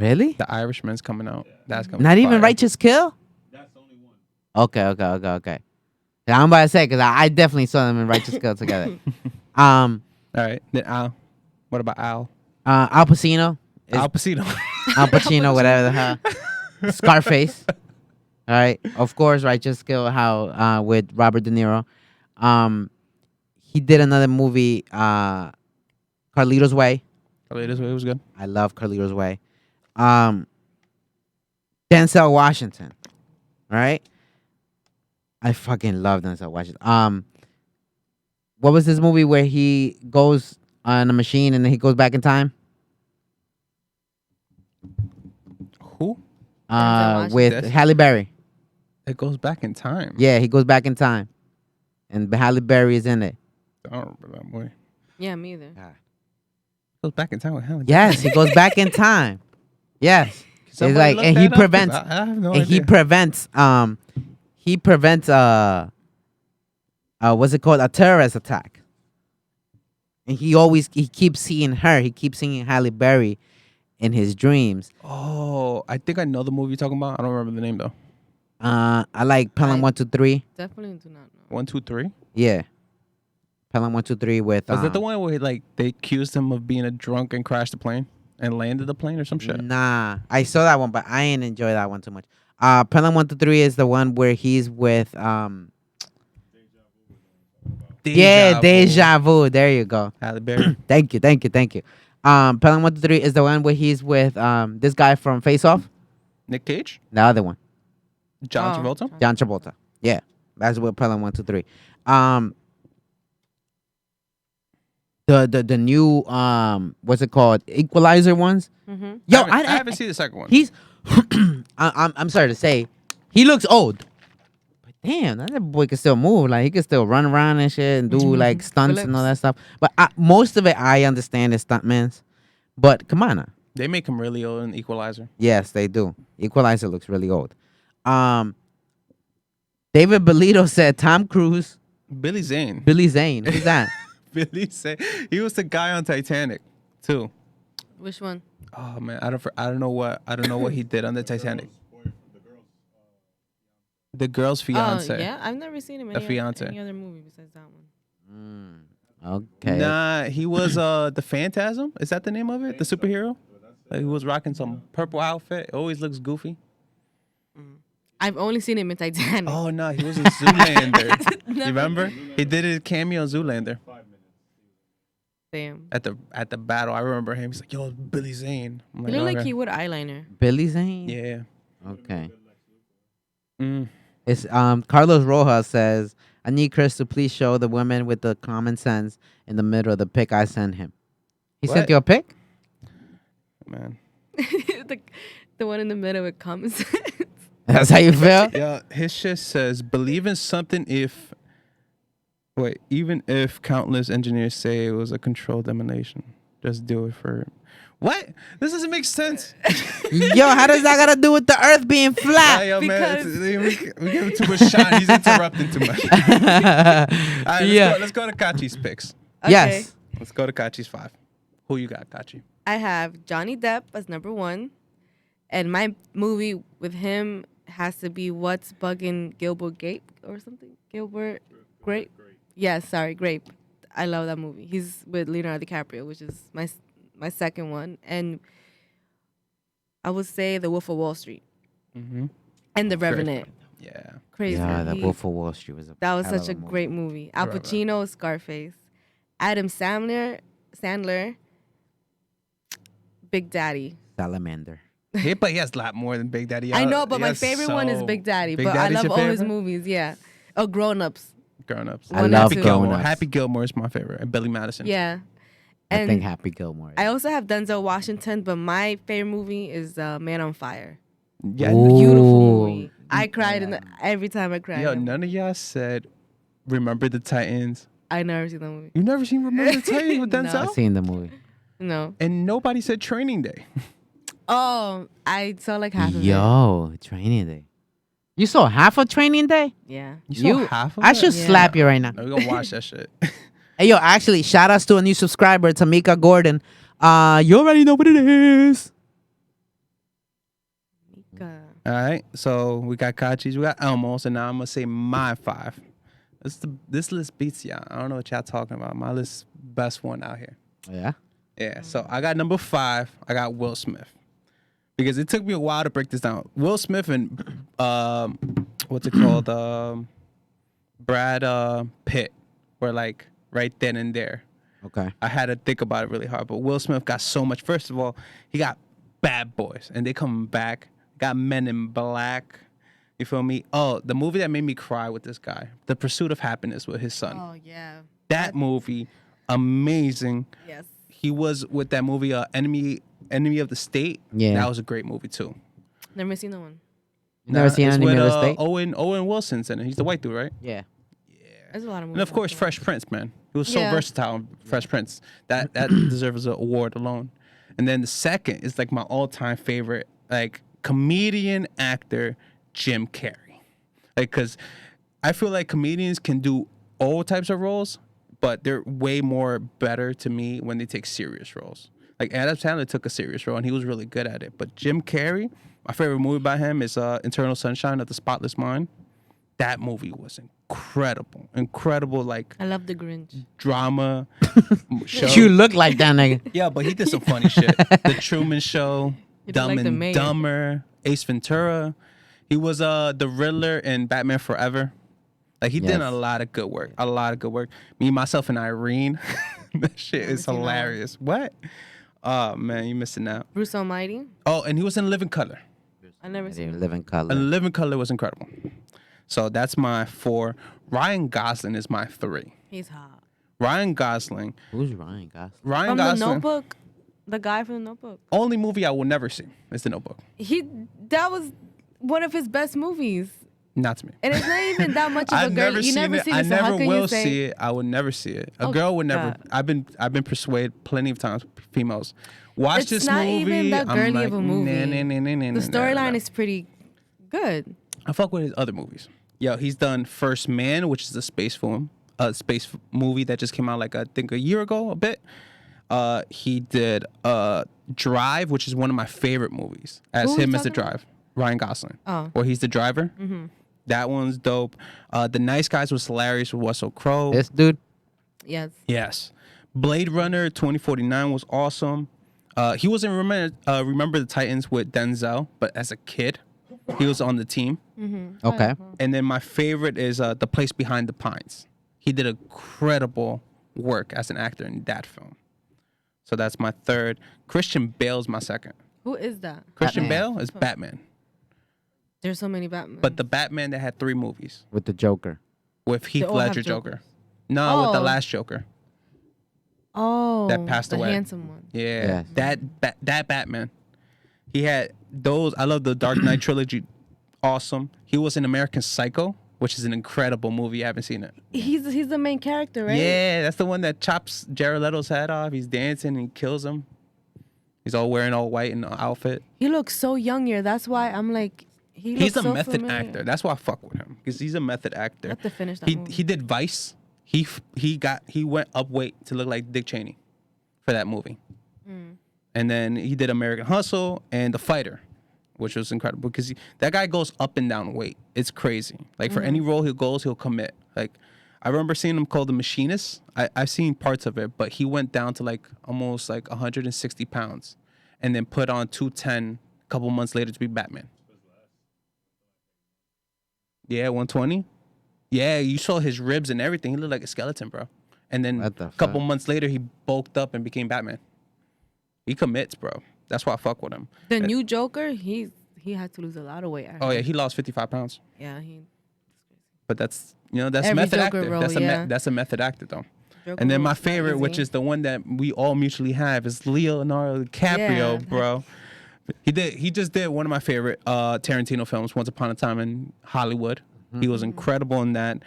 A: Really?
B: The Irishman's coming out. That's gonna
A: Not
B: be
A: even
B: fire.
A: Righteous Kill? Okay. Yeah, I'm about to say, because I definitely saw them in Righteous Kill together.
B: All right. Then Al. What about Al?
A: Al Pacino.
B: Al Pacino.
A: Al Pacino, whatever the hell. Scarface. All right. Of course, Righteous Kill, how with Robert De Niro. He did another movie, Carlito's Way.
B: This way was good.
A: I love Carlito's Way. Denzel Washington. Right? I fucking love Denzel Washington. What was this movie where he goes on a machine and then he goes back in time?
B: Who?
A: With
B: Washington.
A: Halle Berry.
B: It goes back in time.
A: Yeah, he goes back in time, and Halle Berry is in it.
B: I don't remember that movie.
C: Yeah, me either.
B: Goes back in time with Helen.
A: Yes, he goes back in time. Yes, it's
B: Somebody
A: like,
B: look
A: and he
B: that up, 'cause
A: prevents,
B: I have no
A: and
B: idea.
A: he prevents what's it called, a terrorist attack. And he keeps seeing her. He keeps seeing Halle Berry in his dreams.
B: Oh, I think I know the movie you're talking about. I don't remember the name though.
A: I like Pelham 123.
C: Definitely do not know.
B: 1, 2, 3.
A: Yeah, Pelham 123 with.
B: Is that the one where like they accused him of being a drunk and crashed the plane and landed the plane or some shit?
A: Nah, I saw that one, but I ain't enjoy that one too much. Pelham 123 is the one where he's with Deja Vu. There you go.
B: Halle Berry.
A: Thank you. Pelham 123 is the one where he's with this guy from Face Off.
B: Nick Cage.
A: The other one,
B: John
C: Oh,
B: Travolta.
A: John Travolta. Yeah, that's what Pelham 123. The new what's it called, Equalizer ones.
C: Mm-hmm.
A: Yo,
B: I haven't seen the second one.
A: He's I'm sorry to say, he looks old. But damn, that boy can still move. Like, he can still run around and shit and do like stunts and all that stuff. But most of it I understand is stuntmans. But come on now.
B: They make him really old in Equalizer.
A: Yes, they do. Equalizer looks really old. David Belito said Tom Cruise,
B: Billy Zane.
A: Billy Zane. Who's that?
B: Billy Zane. He was the guy on Titanic too.
C: Which one?
B: Oh man, I don't know what he did on the Titanic. The girl's fiance.
C: Oh, yeah. I've never seen him in
B: A fiance.
C: any other movie besides that one.
A: Okay.
B: Nah, he was the Phantasm. Is that the name of it? The superhero? Like, he was rocking some purple outfit. It always looks goofy.
C: I've only seen him in Titanic.
B: Oh no, he was in Zoolander. You remember? He did a cameo in Zoolander.
C: Damn.
B: At the battle, I remember him. He's like, "Yo, Billy Zane." I'm
C: He looked like
B: "Okay."
C: he would eyeliner.
A: Billy Zane?
B: Yeah.
A: Okay.
B: Mm.
A: It's Carlos Rojas says, I need Chris to please show the women with the common sense in the middle of the pic I sent him. He sent
B: What?
A: you a pic?
B: Man.
C: the one in the middle with common sense.
A: That's how you feel?
B: Yeah, his shit says, believe in something even if countless engineers say it was a controlled demolition, just do it for what? This doesn't make sense.
A: Yo, how does that got to do with the earth being flat?
B: Yo, man,
C: Because-
B: we give him too much shine. He's interrupting too much. All right,
A: Yeah.
B: let's go to Kachy's picks.
A: Yes.
B: Let's go to Kachy's 5. Who you got, Kachy?
C: I have Johnny Depp as number 1. And my movie with him has to be What's Bugging Gilbert Grape or something. Gilbert Grape? Yes, sorry, Grape. I love that movie. He's with Leonardo DiCaprio, which is my second one. And I would say The Wolf of Wall Street.
B: Mm-hmm.
C: And The Revenant.
B: Yeah.
C: Crazy.
A: Yeah, the
C: He-
A: Wolf of Wall Street was
C: That was
A: hell
C: such
A: of
C: a
A: movie.
C: great movie. Al
B: Right.
C: Pacino, Scarface. Adam Sandler, Big Daddy.
A: Salamander.
B: Yeah, but he has a lot more than Big Daddy.
C: I know, but
B: He
C: my
B: has
C: favorite one is Big Daddy.
B: Big
C: But
B: Daddy's
C: I love
B: your
C: all his
B: favorite?
C: movies. Yeah. Oh, Grown Ups.
B: Grown Ups.
A: I
C: One
A: love
C: and two.
B: Gilmore.
A: Grown Ups.
B: Happy Gilmore is my favorite. And Billy Madison.
C: Yeah.
A: I
C: And
A: think Happy Gilmore.
C: I also have Denzel Washington, but my favorite movie is Man on Fire.
B: Yeah.
A: Ooh.
C: Beautiful movie. I cried every time I cried.
B: Yo, none of y'all said Remember the Titans.
C: I never seen that movie.
B: You never seen Remember the Titans with
C: No.
B: Denzel?
A: I've seen the movie.
C: No.
B: And nobody said Training Day.
C: Oh, I saw like half of it.
A: Yo, Training Day. You saw half of Training Day?
C: Yeah.
B: You saw half of
A: I
B: it?
A: should
C: Yeah.
A: slap you right now.
B: We're gonna watch that shit.
A: Hey, yo, actually, shout outs to a new subscriber, Tamika Gordon. You already know what it is.
B: All right. So we got Kachis, we got Elmos, and now I'm gonna say my 5. This list beats y'all. I don't know what y'all talking about. My list best one out here.
A: Yeah.
B: Yeah. So I got number 5. I got Will Smith. Because it took me a while to break this down. Will Smith and what's it called? Brad Pitt were like right then and there.
A: Okay.
B: I had to think about it really hard. But Will Smith got so much. First of all, he got Bad Boys, and they coming back. Got Men in Black. You feel me? Oh, the movie that made me cry with this guy, The Pursuit of Happiness with his son.
C: Oh yeah.
B: That movie, amazing.
C: Yes.
B: He was with that movie, Enemy of the State.
A: Yeah.
B: That was a great movie too.
C: Never seen that one.
A: You never seen
B: it's
A: Enemy
B: with,
A: of the State?
B: Owen Wilson's in it. He's the white dude, right?
A: Yeah.
C: There's a lot of movies.
B: And of course,
C: out there.
B: Fresh Prince, man. He was so
C: Yeah.
B: versatile in Fresh Prince. That deserves an award alone. And then the second is like my all-time favorite, like comedian actor, Jim Carrey. Like, cause I feel like comedians can do all types of roles, but they're way more better to me when they take serious roles. Like Adam Sandler took a serious role and he was really good at it. But Jim Carrey, my favorite movie by him is Eternal Sunshine of the Spotless Mind. That movie was incredible, like
C: I love The Grinch.
B: drama show.
A: You look like that nigga.
B: Yeah, but he did some funny shit. The Truman Show,
C: You look
B: Dumb
C: like the
B: and
C: mayor.
B: Dumber, Ace Ventura. He was the Riddler in Batman Forever. Like he did
A: Yes.
B: a lot of good work. Me, myself, and Irene. That shit is
C: seen that one.
B: hilarious. What? Oh man, you missing out.
C: Bruce Almighty.
B: Oh, and he was in Living Color.
C: I never
A: They
C: seen it.
A: live in color.
B: And Living Color was incredible. So that's my 4. Ryan Gosling is my 3.
C: He's hot.
B: Ryan Gosling.
A: Who's Ryan Gosling?
B: Ryan
C: From
B: Gosling.
C: The Notebook. The guy from The Notebook.
B: Only movie I will never see is The Notebook.
C: That was one of his best movies.
B: Not to me.
C: And it's not even that much of a
B: I've
C: girl.
B: never
C: You
B: seen
C: never
B: it.
C: seen
B: I
C: it, so how
B: never
C: can
B: will
C: you say?
B: see it. I would never see it. A
C: Oh,
B: girl would never.
C: God.
B: I've been persuaded plenty of times. Females watch
C: It's
B: this
C: not
B: movie.
C: even that
B: I'm
C: girly
B: like,
C: of a movie. The storyline is pretty good.
B: I fuck with his other movies. Yo, he's done First Man, which is a space movie that just came out like I think a year ago, a bit. He did Drive, which is one of my favorite movies. As
C: Who
B: him
C: was
B: as the
C: talking about?
B: drive, Ryan Gosling.
C: Oh.
B: Or he's the driver.
C: Mm-hmm.
B: That one's dope. The Nice Guys was hilarious with Russell Crowe.
A: This dude?
C: Yes.
B: Yes. Blade Runner 2049 was awesome. He was in Remember the Titans with Denzel, but as a kid, he was on the team.
A: Okay.
B: And then my favorite is The Place Behind the Pines. He did incredible work as an actor in that film. So that's my 3rd. Christian Bale's my 2nd.
C: Who is that?
B: Christian
A: Batman.
B: Bale is Batman.
C: There's so many Batman.
B: But the Batman that had 3 movies
A: With the Joker.
B: with Heath
C: all have
B: Ledger Joker.
C: Jokers.
B: No, with the
C: Oh.
B: last Joker.
C: that
B: passed
C: the
B: away.
C: handsome one.
B: Yeah,
A: Yes.
B: that Batman. He had those. I love the Dark Knight trilogy. Awesome. He was in American Psycho, which is an incredible movie. You haven't seen it?
C: He's the main character, right?
B: Yeah, that's the one that chops Jared Leto's head off. He's dancing and he kills him. He's all wearing all white in the outfit.
C: He looks so young here. That's why I'm like,
B: He's
C: looks
B: a
C: so
B: method
C: familiar.
B: actor. That's why I fuck with him because he's a method actor.
C: I have to finish that movie.
B: He did Vice. He went up weight to look like Dick Cheney for that movie. And then he did American Hustle and The Fighter, which was incredible because that guy goes up and down weight. It's crazy. Like for any role he goes, he'll commit. Like I remember seeing him called The Machinist. I've seen parts of it, but he went down to like almost like 160 pounds and then put on 210 a couple months later to be Batman. Yeah, 120. Yeah, you saw his ribs and everything. He looked like a skeleton, bro. And then
A: What the
B: a couple
A: fuck?
B: months later, he bulked up and became Batman. He commits, bro. That's why I fuck with him.
C: The new Joker, he had to lose a lot of weight. I
B: Oh
C: heard.
B: yeah, he lost 55 pounds.
C: Yeah,
B: But that's that's
C: Every
B: method
C: Joker
B: actor.
C: role,
B: that's
C: yeah.
B: that's a method actor though.
C: Joker
B: And then my
C: role's not
B: favorite, which
C: easy.
B: is the one that we all mutually have, is Leonardo DiCaprio,
C: Yeah.
B: bro. He just did one of my favorite Tarantino films, Once Upon a Time in Hollywood. He was incredible in that.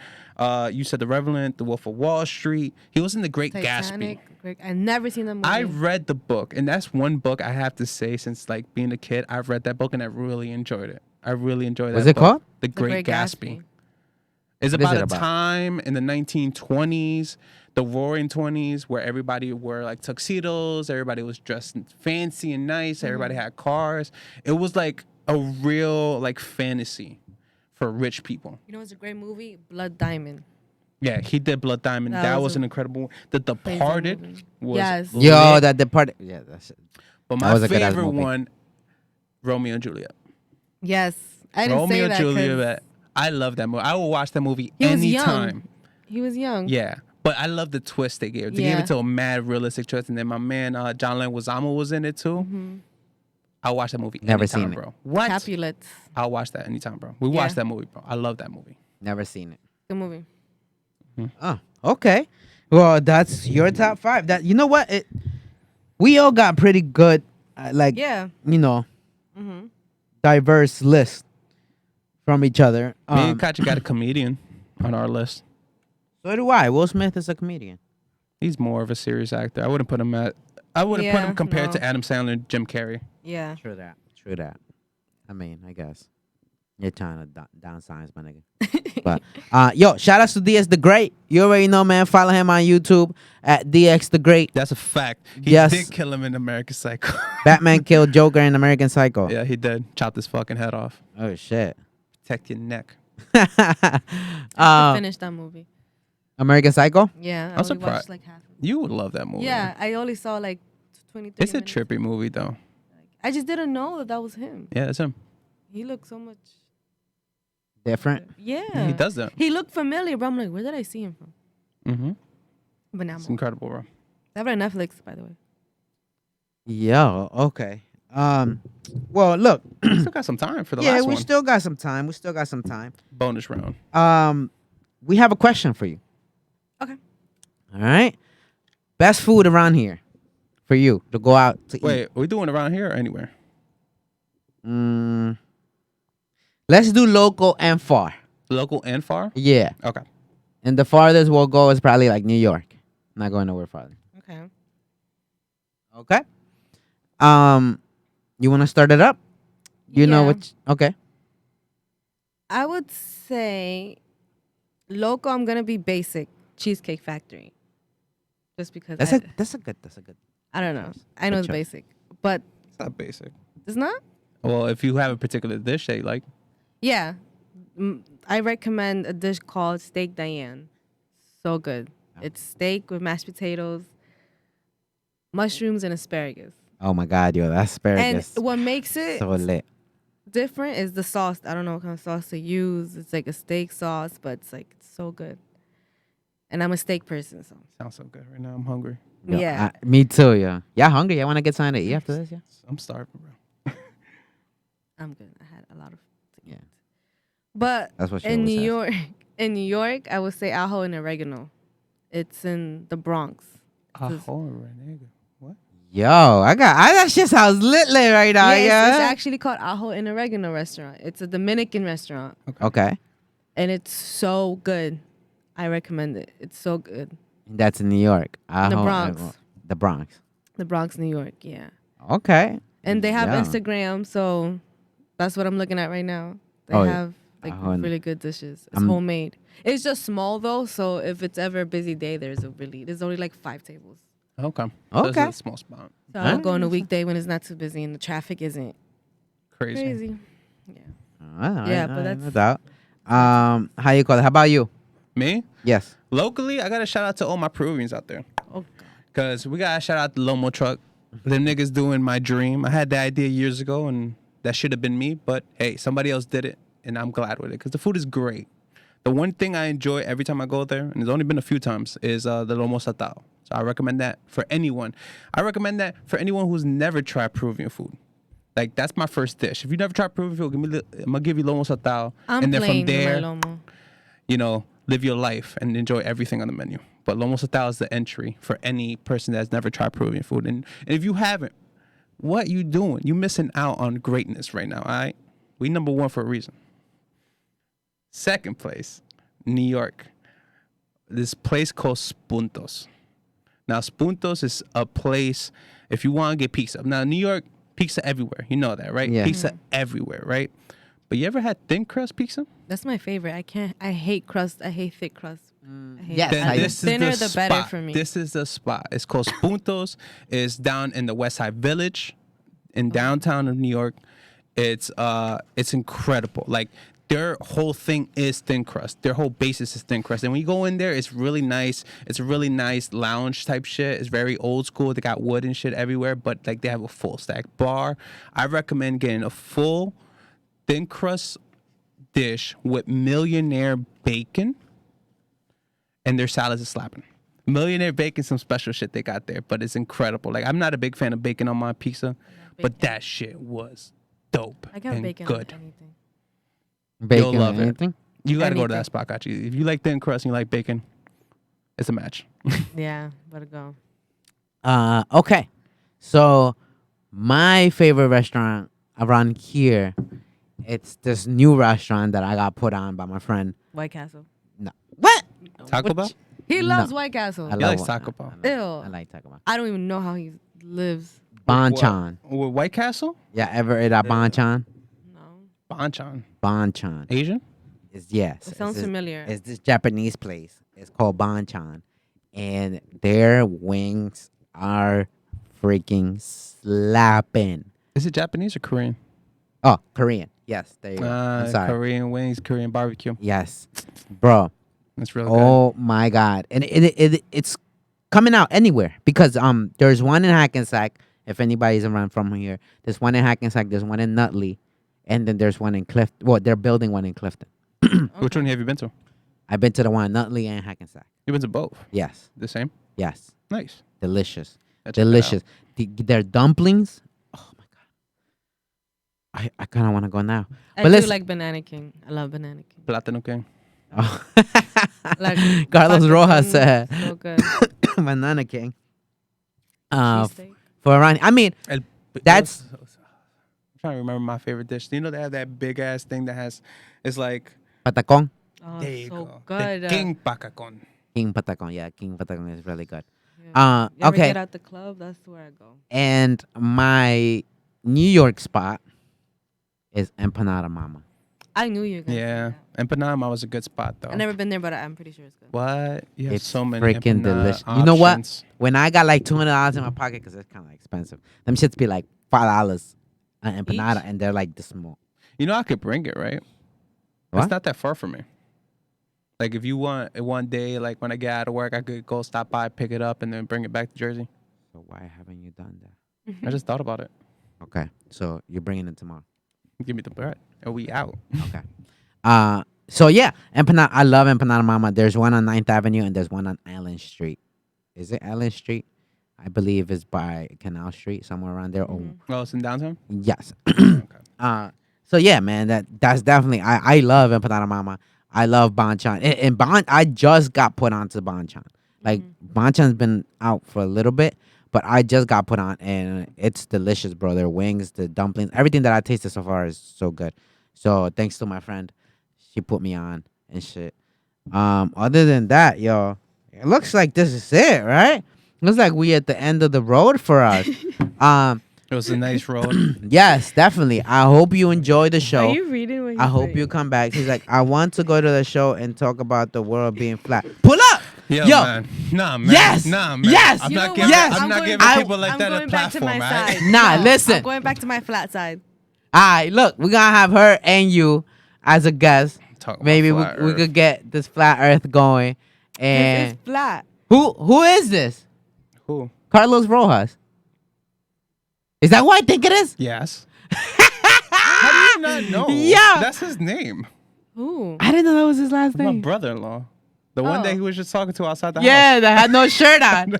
B: You said The Revenant, The Wolf of Wall Street. He was in The Great
C: Titanic.
B: Gatsby.
C: I've never seen that movie.
B: I read the book, and that's one book I have to say since like being a kid, I've read that book and I really enjoyed it. I really enjoyed that.
A: What's it
B: book.
A: called?
B: The Great Gatsby. It's
A: What is
B: about
A: it
B: a
A: about?
B: time in the 1920s, the Roaring 20s, where everybody wore like tuxedos, everybody was dressed fancy and nice, everybody had cars. It was like a real like fantasy for rich people.
C: You know, it's a great movie, Blood Diamond.
B: Yeah, he did Blood Diamond.
C: That
B: That
C: was
B: was
C: a
B: an incredible. The
C: crazy
B: Departed
C: movie.
B: was
C: Yes.
A: Yo,
B: lit,
A: that Departed. Yeah, that's it.
B: but
A: that
B: my
A: was a good-ass
B: favorite
A: movie.
B: one, Romeo and Juliet.
C: Yes, I didn't
B: Romeo
C: say
B: and
C: that 'cause
B: Juliet. I love that movie. I will watch that movie
C: he was
B: anytime.
C: young. He was young.
B: Yeah, but I love the twist they gave. They gave
C: Yeah.
B: it to a mad realistic twist, and then my man John Leguizamo was in it too. I'll watch that movie
A: Never
B: anytime,
A: seen it.
B: bro. What?
C: Capulets.
B: I'll watch that anytime, bro. We
C: Yeah.
B: watched that movie, bro. I love that movie.
A: Never seen it.
C: Good movie.
A: Oh, okay. Well, that's your top 5. That you know what? We all got pretty good, like
C: Yeah.
A: you know,
C: Mm-hmm.
A: diverse list from each other.
B: Me and Kachy got a comedian on our list.
A: So do I. Will Smith is a comedian.
B: He's more of a serious actor. I wouldn't put him put
C: Yeah,
B: him compared
C: no.
B: to Adam Sandler and Jim Carrey.
C: Yeah.
A: True that. True that. I mean, I guess you're trying to downsize my nigga. But yo, shout outs to DX the Great. You already know, man. Follow him on YouTube at DX the Great.
B: That's a fact. He
A: Yes.
B: did kill him in American Psycho.
A: Batman killed Joker in American Psycho.
B: Yeah, he did. Chopped his fucking head off.
A: Oh shit.
B: Protect your neck.
C: I finished that movie.
A: American Psycho.
C: Yeah. I
B: I'm
C: only
B: surprised.
C: watched like half.
B: You would love that movie.
C: Yeah, I only saw like 20.
B: It's a
C: 30 minutes.
B: trippy movie though.
C: I just didn't know that was him.
B: Yeah, it's him.
C: He looked so much.
A: Different.
C: Yeah.
B: He does that.
C: He looked familiar, but I'm like, where did I see him from?
B: Mm-hmm.
C: But now I'm
B: It's incredible, bro.
C: that on Netflix, by the way.
A: Yo. Okay. Well, look.
B: We still got some time for the
A: Yeah,
B: last
A: we
B: one.
A: still got some time. We still got some time.
B: Bonus round.
A: We have a question for you.
C: Okay.
A: All right. Best food around here for you to go out to eat.
B: Wait, are we doing it around here or anywhere?
A: Let's do local and far.
B: Local and far?
A: Yeah.
B: Okay.
A: And the farthest we'll go is probably like New York. Not going nowhere farther.
C: Okay.
A: Okay. You want to start it up? You know
C: Yeah.
A: which? Okay.
C: I would say local. I'm gonna be basic. Cheesecake Factory. Just because
A: That's a good.
C: I don't know. I know
A: good
C: it's
A: choice.
C: basic, but
B: It's not basic.
C: it's not.
B: Well, if you have a particular dish that you like,
C: Yeah. I recommend a dish called Steak Diane. So good. It's steak with mashed potatoes, mushrooms, and asparagus.
A: Oh my God, yo, that asparagus.
C: And what makes it
A: so lit.
C: different is the sauce. I don't know what kind of sauce to use. It's like a steak sauce, but it's like so good. And I'm a steak person, so
B: sounds so good right now. I'm hungry.
A: Yo,
C: yeah.
A: me too, yo. Y'all hungry? Y'all want to get something to eat after this? Yeah.
B: I'm starving, bro.
C: I'm good. I had a lot of
A: Yeah.
C: But
A: That's what she
C: in
A: always
C: New
A: says.
C: York, in New York, I would say ajo and oregano. It's in the Bronx.
B: Ajo, nigga. What?
A: Yo, that shit sounds lit right now,
C: Yes,
A: yeah.
C: it's actually called Ajo and Oregano restaurant. It's a Dominican restaurant,
A: Okay.
C: and it's so good. I recommend it. It's so good.
A: That's in New York. Ajo
C: Bronx.
A: The Bronx.
C: The Bronx, New York, yeah.
A: Okay.
C: And they have
A: Yeah.
C: Instagram, so that's what I'm looking at right now. They
A: Oh, yeah.
C: have like
A: Ajo and-
C: really good dishes. It's
A: I'm-
C: homemade. It's just small though, so if it's ever a busy day, there's only like 5 tables.
B: Okay. So
A: Okay.
B: it's a small spot.
C: So I'll go on a
A: Nice.
C: weekday when it's not too busy and the traffic isn't
B: Crazy.
C: crazy. Yeah.
A: Yeah,
C: but
A: no
C: that's-
A: doubt. How you call it? How about you?
B: Me?
A: Yes.
B: Locally, I got to shout out to all my Peruvians out there.
C: Oh God.
B: Because we got to shout out the Lomo truck. Them niggas doing my dream. I had the idea years ago, and that should have been me. But hey, somebody else did it, and I'm glad with it because the food is great. The one thing I enjoy every time I go there, and it's only been a few times, is the lomo satao. So I recommend that for anyone. I recommend that for anyone who's never tried Peruvian food. Like, that's my first dish. If you never tried Peruvian food, I'm going to give you lomo satao.
C: I'm
B: and then
C: playing
B: from there,
C: with my lomo.
B: you know, live your life and enjoy everything on the menu. But lomo satao is the entry for any person that's never tried Peruvian food. And if you haven't, what you doing? You missing out on greatness right now, all right? We number one for a reason. Second place, New York. This place called Spuntos. Now, Spuntos is a place, if you want to get pizza. Now, New York, pizza everywhere. You know that, right?
A: Yeah.
B: Pizza everywhere, right? But you ever had thin crust pizza?
C: That's my favorite. I hate crust. I hate thick crust. I hate
A: Yes,
C: it.
B: Then
A: I-
B: this
C: Thinner
B: is the,
C: the better
B: spot.
C: for me.
B: This is the spot. It's called Spuntos. It's down in the West Side Village in downtown of New York. It's incredible. Like their whole thing is thin crust. Their whole basis is thin crust. And when you go in there, it's really nice. It's a really nice lounge type shit. It's very old school. They got wood and shit everywhere, but like they have a full stack bar. I recommend getting a full thin crust dish with millionaire bacon, and their salads is slapping. Millionaire bacon, some special shit they got there, but it's incredible. Like I'm not a big fan of bacon on my pizza, but that shit was dope
C: I got
B: and
C: bacon
B: good.
C: on anything.
A: Bacon
B: You'll love
A: or
B: it.
A: anything?
B: You got to go to
C: Anything.
B: that spot, Kachy. If you like thin crust and you like bacon, it's a match.
C: Yeah, better go.
A: Okay. So my favorite restaurant around here, it's this new restaurant that I got put on by my friend.
C: White Castle.
A: No. What?
B: Taco Bell?
C: He
A: No.
C: loves White Castle.
A: I
B: He
A: love
B: likes
A: one.
B: Taco Bell.
A: I
C: Ew.
A: like Taco Bell.
C: I don't even know how he lives.
A: Banchan.
B: With White Castle?
A: Yeah, ever ate at Banchan?
C: No.
B: Banchan.
A: Banchan.
B: Asian?
A: Is yes.
C: It sounds familiar.
A: It's this Japanese place. It's called Banchan, and their wings are freaking slapping.
B: Is it Japanese or Korean?
A: Oh, Korean. Yes, there you go. I'm sorry.
B: Korean wings, Korean barbecue.
A: Yes, bro.
B: That's really good.
A: Oh my god, and it's coming out anywhere because there's one in Hackensack. If anybody's around from here, there's one in Hackensack. There's one in Nutley, and then there's one in Clifton. Well, they're building one in Clifton.
B: Which one have you been to?
A: I've been to the one in Nutley and Hackensack.
B: You've been to both.
A: Yes,
B: The same?
A: yes,
B: Nice.
A: delicious,
B: I'll check it out.
A: delicious. Their dumplings. Oh my god, I kind of want to go now.
C: I
A: But
C: do
A: let's-
C: like Banana King. I love Banana King.
B: Plátano King.
A: Oh.
C: Like
A: Carlos
C: Paco
A: Rojas
C: King,
A: said,
C: so good.
A: "Banana King."
C: Cheesesteak.
A: For around, I mean, That's-
B: I'm trying to remember my favorite dish. Do you know they have that big ass thing that has, it's like,
A: patacon.
C: Oh,
B: there you
C: so
B: go.
C: good.
B: The King Pacacon.
A: King patacon. Yeah, King patacon is really good.
C: Yeah. You ever
A: Okay.
C: get out the club? That's where I go.
A: And my New York spot is Empanada Mama.
C: I knew you were gonna say
B: Yeah.
C: that.
B: Empanada was a good spot, though.
C: I've never been there, but I'm pretty sure it's good.
B: What? You have
A: It's
B: so many
A: freaking
B: empanada
A: delicious. You know what?
B: options.
A: When I got like $200 in my pocket, because it's kind of expensive, them shits be like $5 an empanada,
C: Each?
A: and they're like this small.
B: You know, I could bring it, right?
A: What?
B: It's not that far from me. Like, if you want one day, like when I get out of work, I could go stop by, pick it up, and then bring it back to Jersey.
A: So why haven't you done that?
B: I just thought about it.
A: Okay, so you're bringing it tomorrow.
B: Give me the bread. Are we out?
A: Okay. So yeah, empanada. I love Empanada Mama. There's one on 9th Avenue and there's one on Allen Street. Is it Allen Street? I believe it's by Canal Street, somewhere around there.
B: Oh, it's in downtown?
A: Oh, yes.
B: Okay.
A: So yeah, man, that's definitely. I love Empanada Mama. I love Banchan. And I just got put onto Banchan. Like Banchan's been out for a little bit, but I just got put on, and it's delicious, bro. Their wings, the dumplings, everything that I tasted so far is so good. So thanks to my friend, she put me on and shit. Other than that, yo, it looks like this is it, right? Looks like we at the end of the road for us.
B: It was a nice road.
A: Yes, definitely. I hope you enjoy the show.
C: Are you reading what
A: I
C: he's
A: hope
C: saying?
A: you come back. He's like, I want to go to the show and talk about the world being flat. Pull up.
B: Yo,
A: Yo.
B: man. Nah, man.
A: Yes.
B: Nah, man.
A: Yes.
B: I'm
C: You
B: not
C: know
B: giving,
C: what?
A: Yes.
B: I'm not
C: going
B: giving
C: back-
B: people like
C: I'm
B: that a
C: going back to
B: platform,
C: my
B: right?
C: side.
A: Nah,
C: No,
A: listen.
C: I'm going back to my flat side.
A: All right, look, we're gonna have her and you as a guest.
B: Talk about
A: Maybe we
B: flat Earth.
A: could get this flat Earth going. And
C: It's flat.
A: who is this?
B: Who?
A: Carlos Rojas. Is that who I think it is?
B: Yes. How do you not know?
A: Yeah.
B: That's his name.
C: Ooh.
A: I didn't know that was his last
B: My
A: name.
B: brother-in-law. The one that
C: Oh.
B: he was just talking to outside the
A: Yeah,
B: house.
A: that had no shirt on.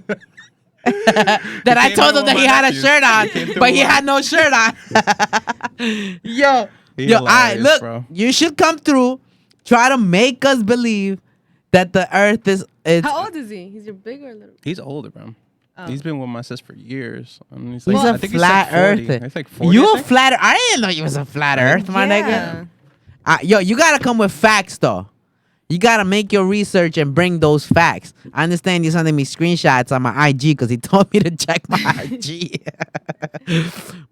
A: That I
B: came
A: told
B: in
A: him
B: with
A: that he
B: my
A: had a
B: nephews.
A: shirt
B: He came
A: on,
B: through
A: but he
B: with-
A: had no shirt on. Yo,
B: He
A: yo, all right,
B: hilarious,
A: look,
B: bro.
A: you should come through, try to make us believe that the Earth is. It's,
C: How old is he? He's your big or little?
B: He's older, bro.
C: Oh.
B: He's been with my sis for years. I mean,
A: He's
B: I
A: a
B: think
A: flat
B: he's like 40.
A: earther.
B: He's like 40,
A: You
B: I
A: a
B: think.
A: flat? I didn't know you was a flat Earth, my nigga.
C: Yeah.
A: Yo, you gotta come with facts though. You gotta make your research and bring those facts. I understand you're sending me screenshots on my IG because he told me to check my IG.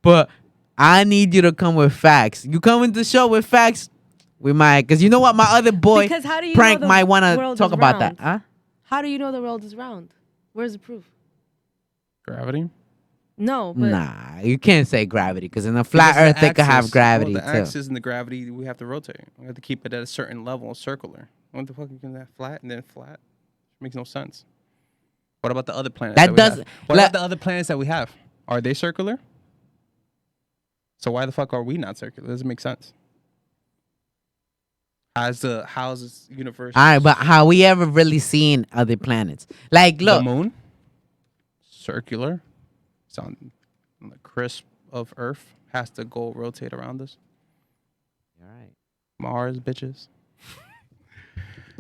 A: But I need you to come with facts. You come into the show with facts, we might. Because you know what, my other boy
C: Because how do you
A: Prank
C: know the
A: might want to
C: world
A: talk
C: is
A: about that.
C: round?
A: Huh?
C: How do you know the world is round? Where's the proof?
B: Gravity.
C: No, but
A: Nah, you can't say gravity because in a flat
B: Because
A: Earth
B: the
A: they could have
B: axis-
A: gravity
B: well, the
A: too.
B: axis and the gravity, we have to rotate. We have to keep it at a certain level, circular. What the fuck you can that flat and then flat? Makes no sense. What about the other planets
A: That
B: that we
A: does-
B: have? What
A: let-
B: about the other planets that we have? Are they circular? So why the fuck are we not circular? Doesn't make sense. How's this universe?
A: All right, but how we ever really seen other planets? Like,
B: The
A: look,
B: moon, circular. It's on the crisp of Earth. Has to go rotate around us.
A: all right.
B: Mars, bitches.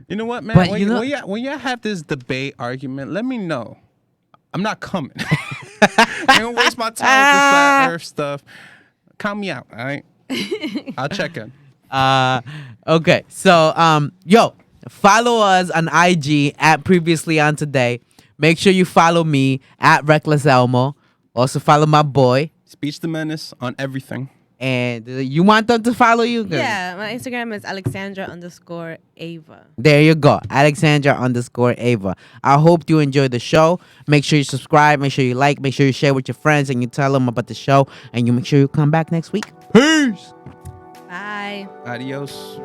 B: You know what, man?
A: But
B: when,
A: you know-
B: when you have this debate argument, let me know. I'm not coming. I ain't gonna waste my time with this flat Earth stuff. Count me out, all right? I'll check in.
A: Okay. So, yo, follow us on IG at Previously on Today. Make sure you follow me at Reckless Elmo. Also follow my boy.
B: Speech the Menace on everything.
A: And you want them to follow you? 'Cause
C: yeah, my Instagram is Alexandra_Ava.
A: There you go. Alexandra_Ava. I hope you enjoy the show. Make sure you subscribe. Make sure you like. Make sure you share with your friends and you tell them about the show. And you make sure you come back next week. Peace.
C: Bye.
B: Adios.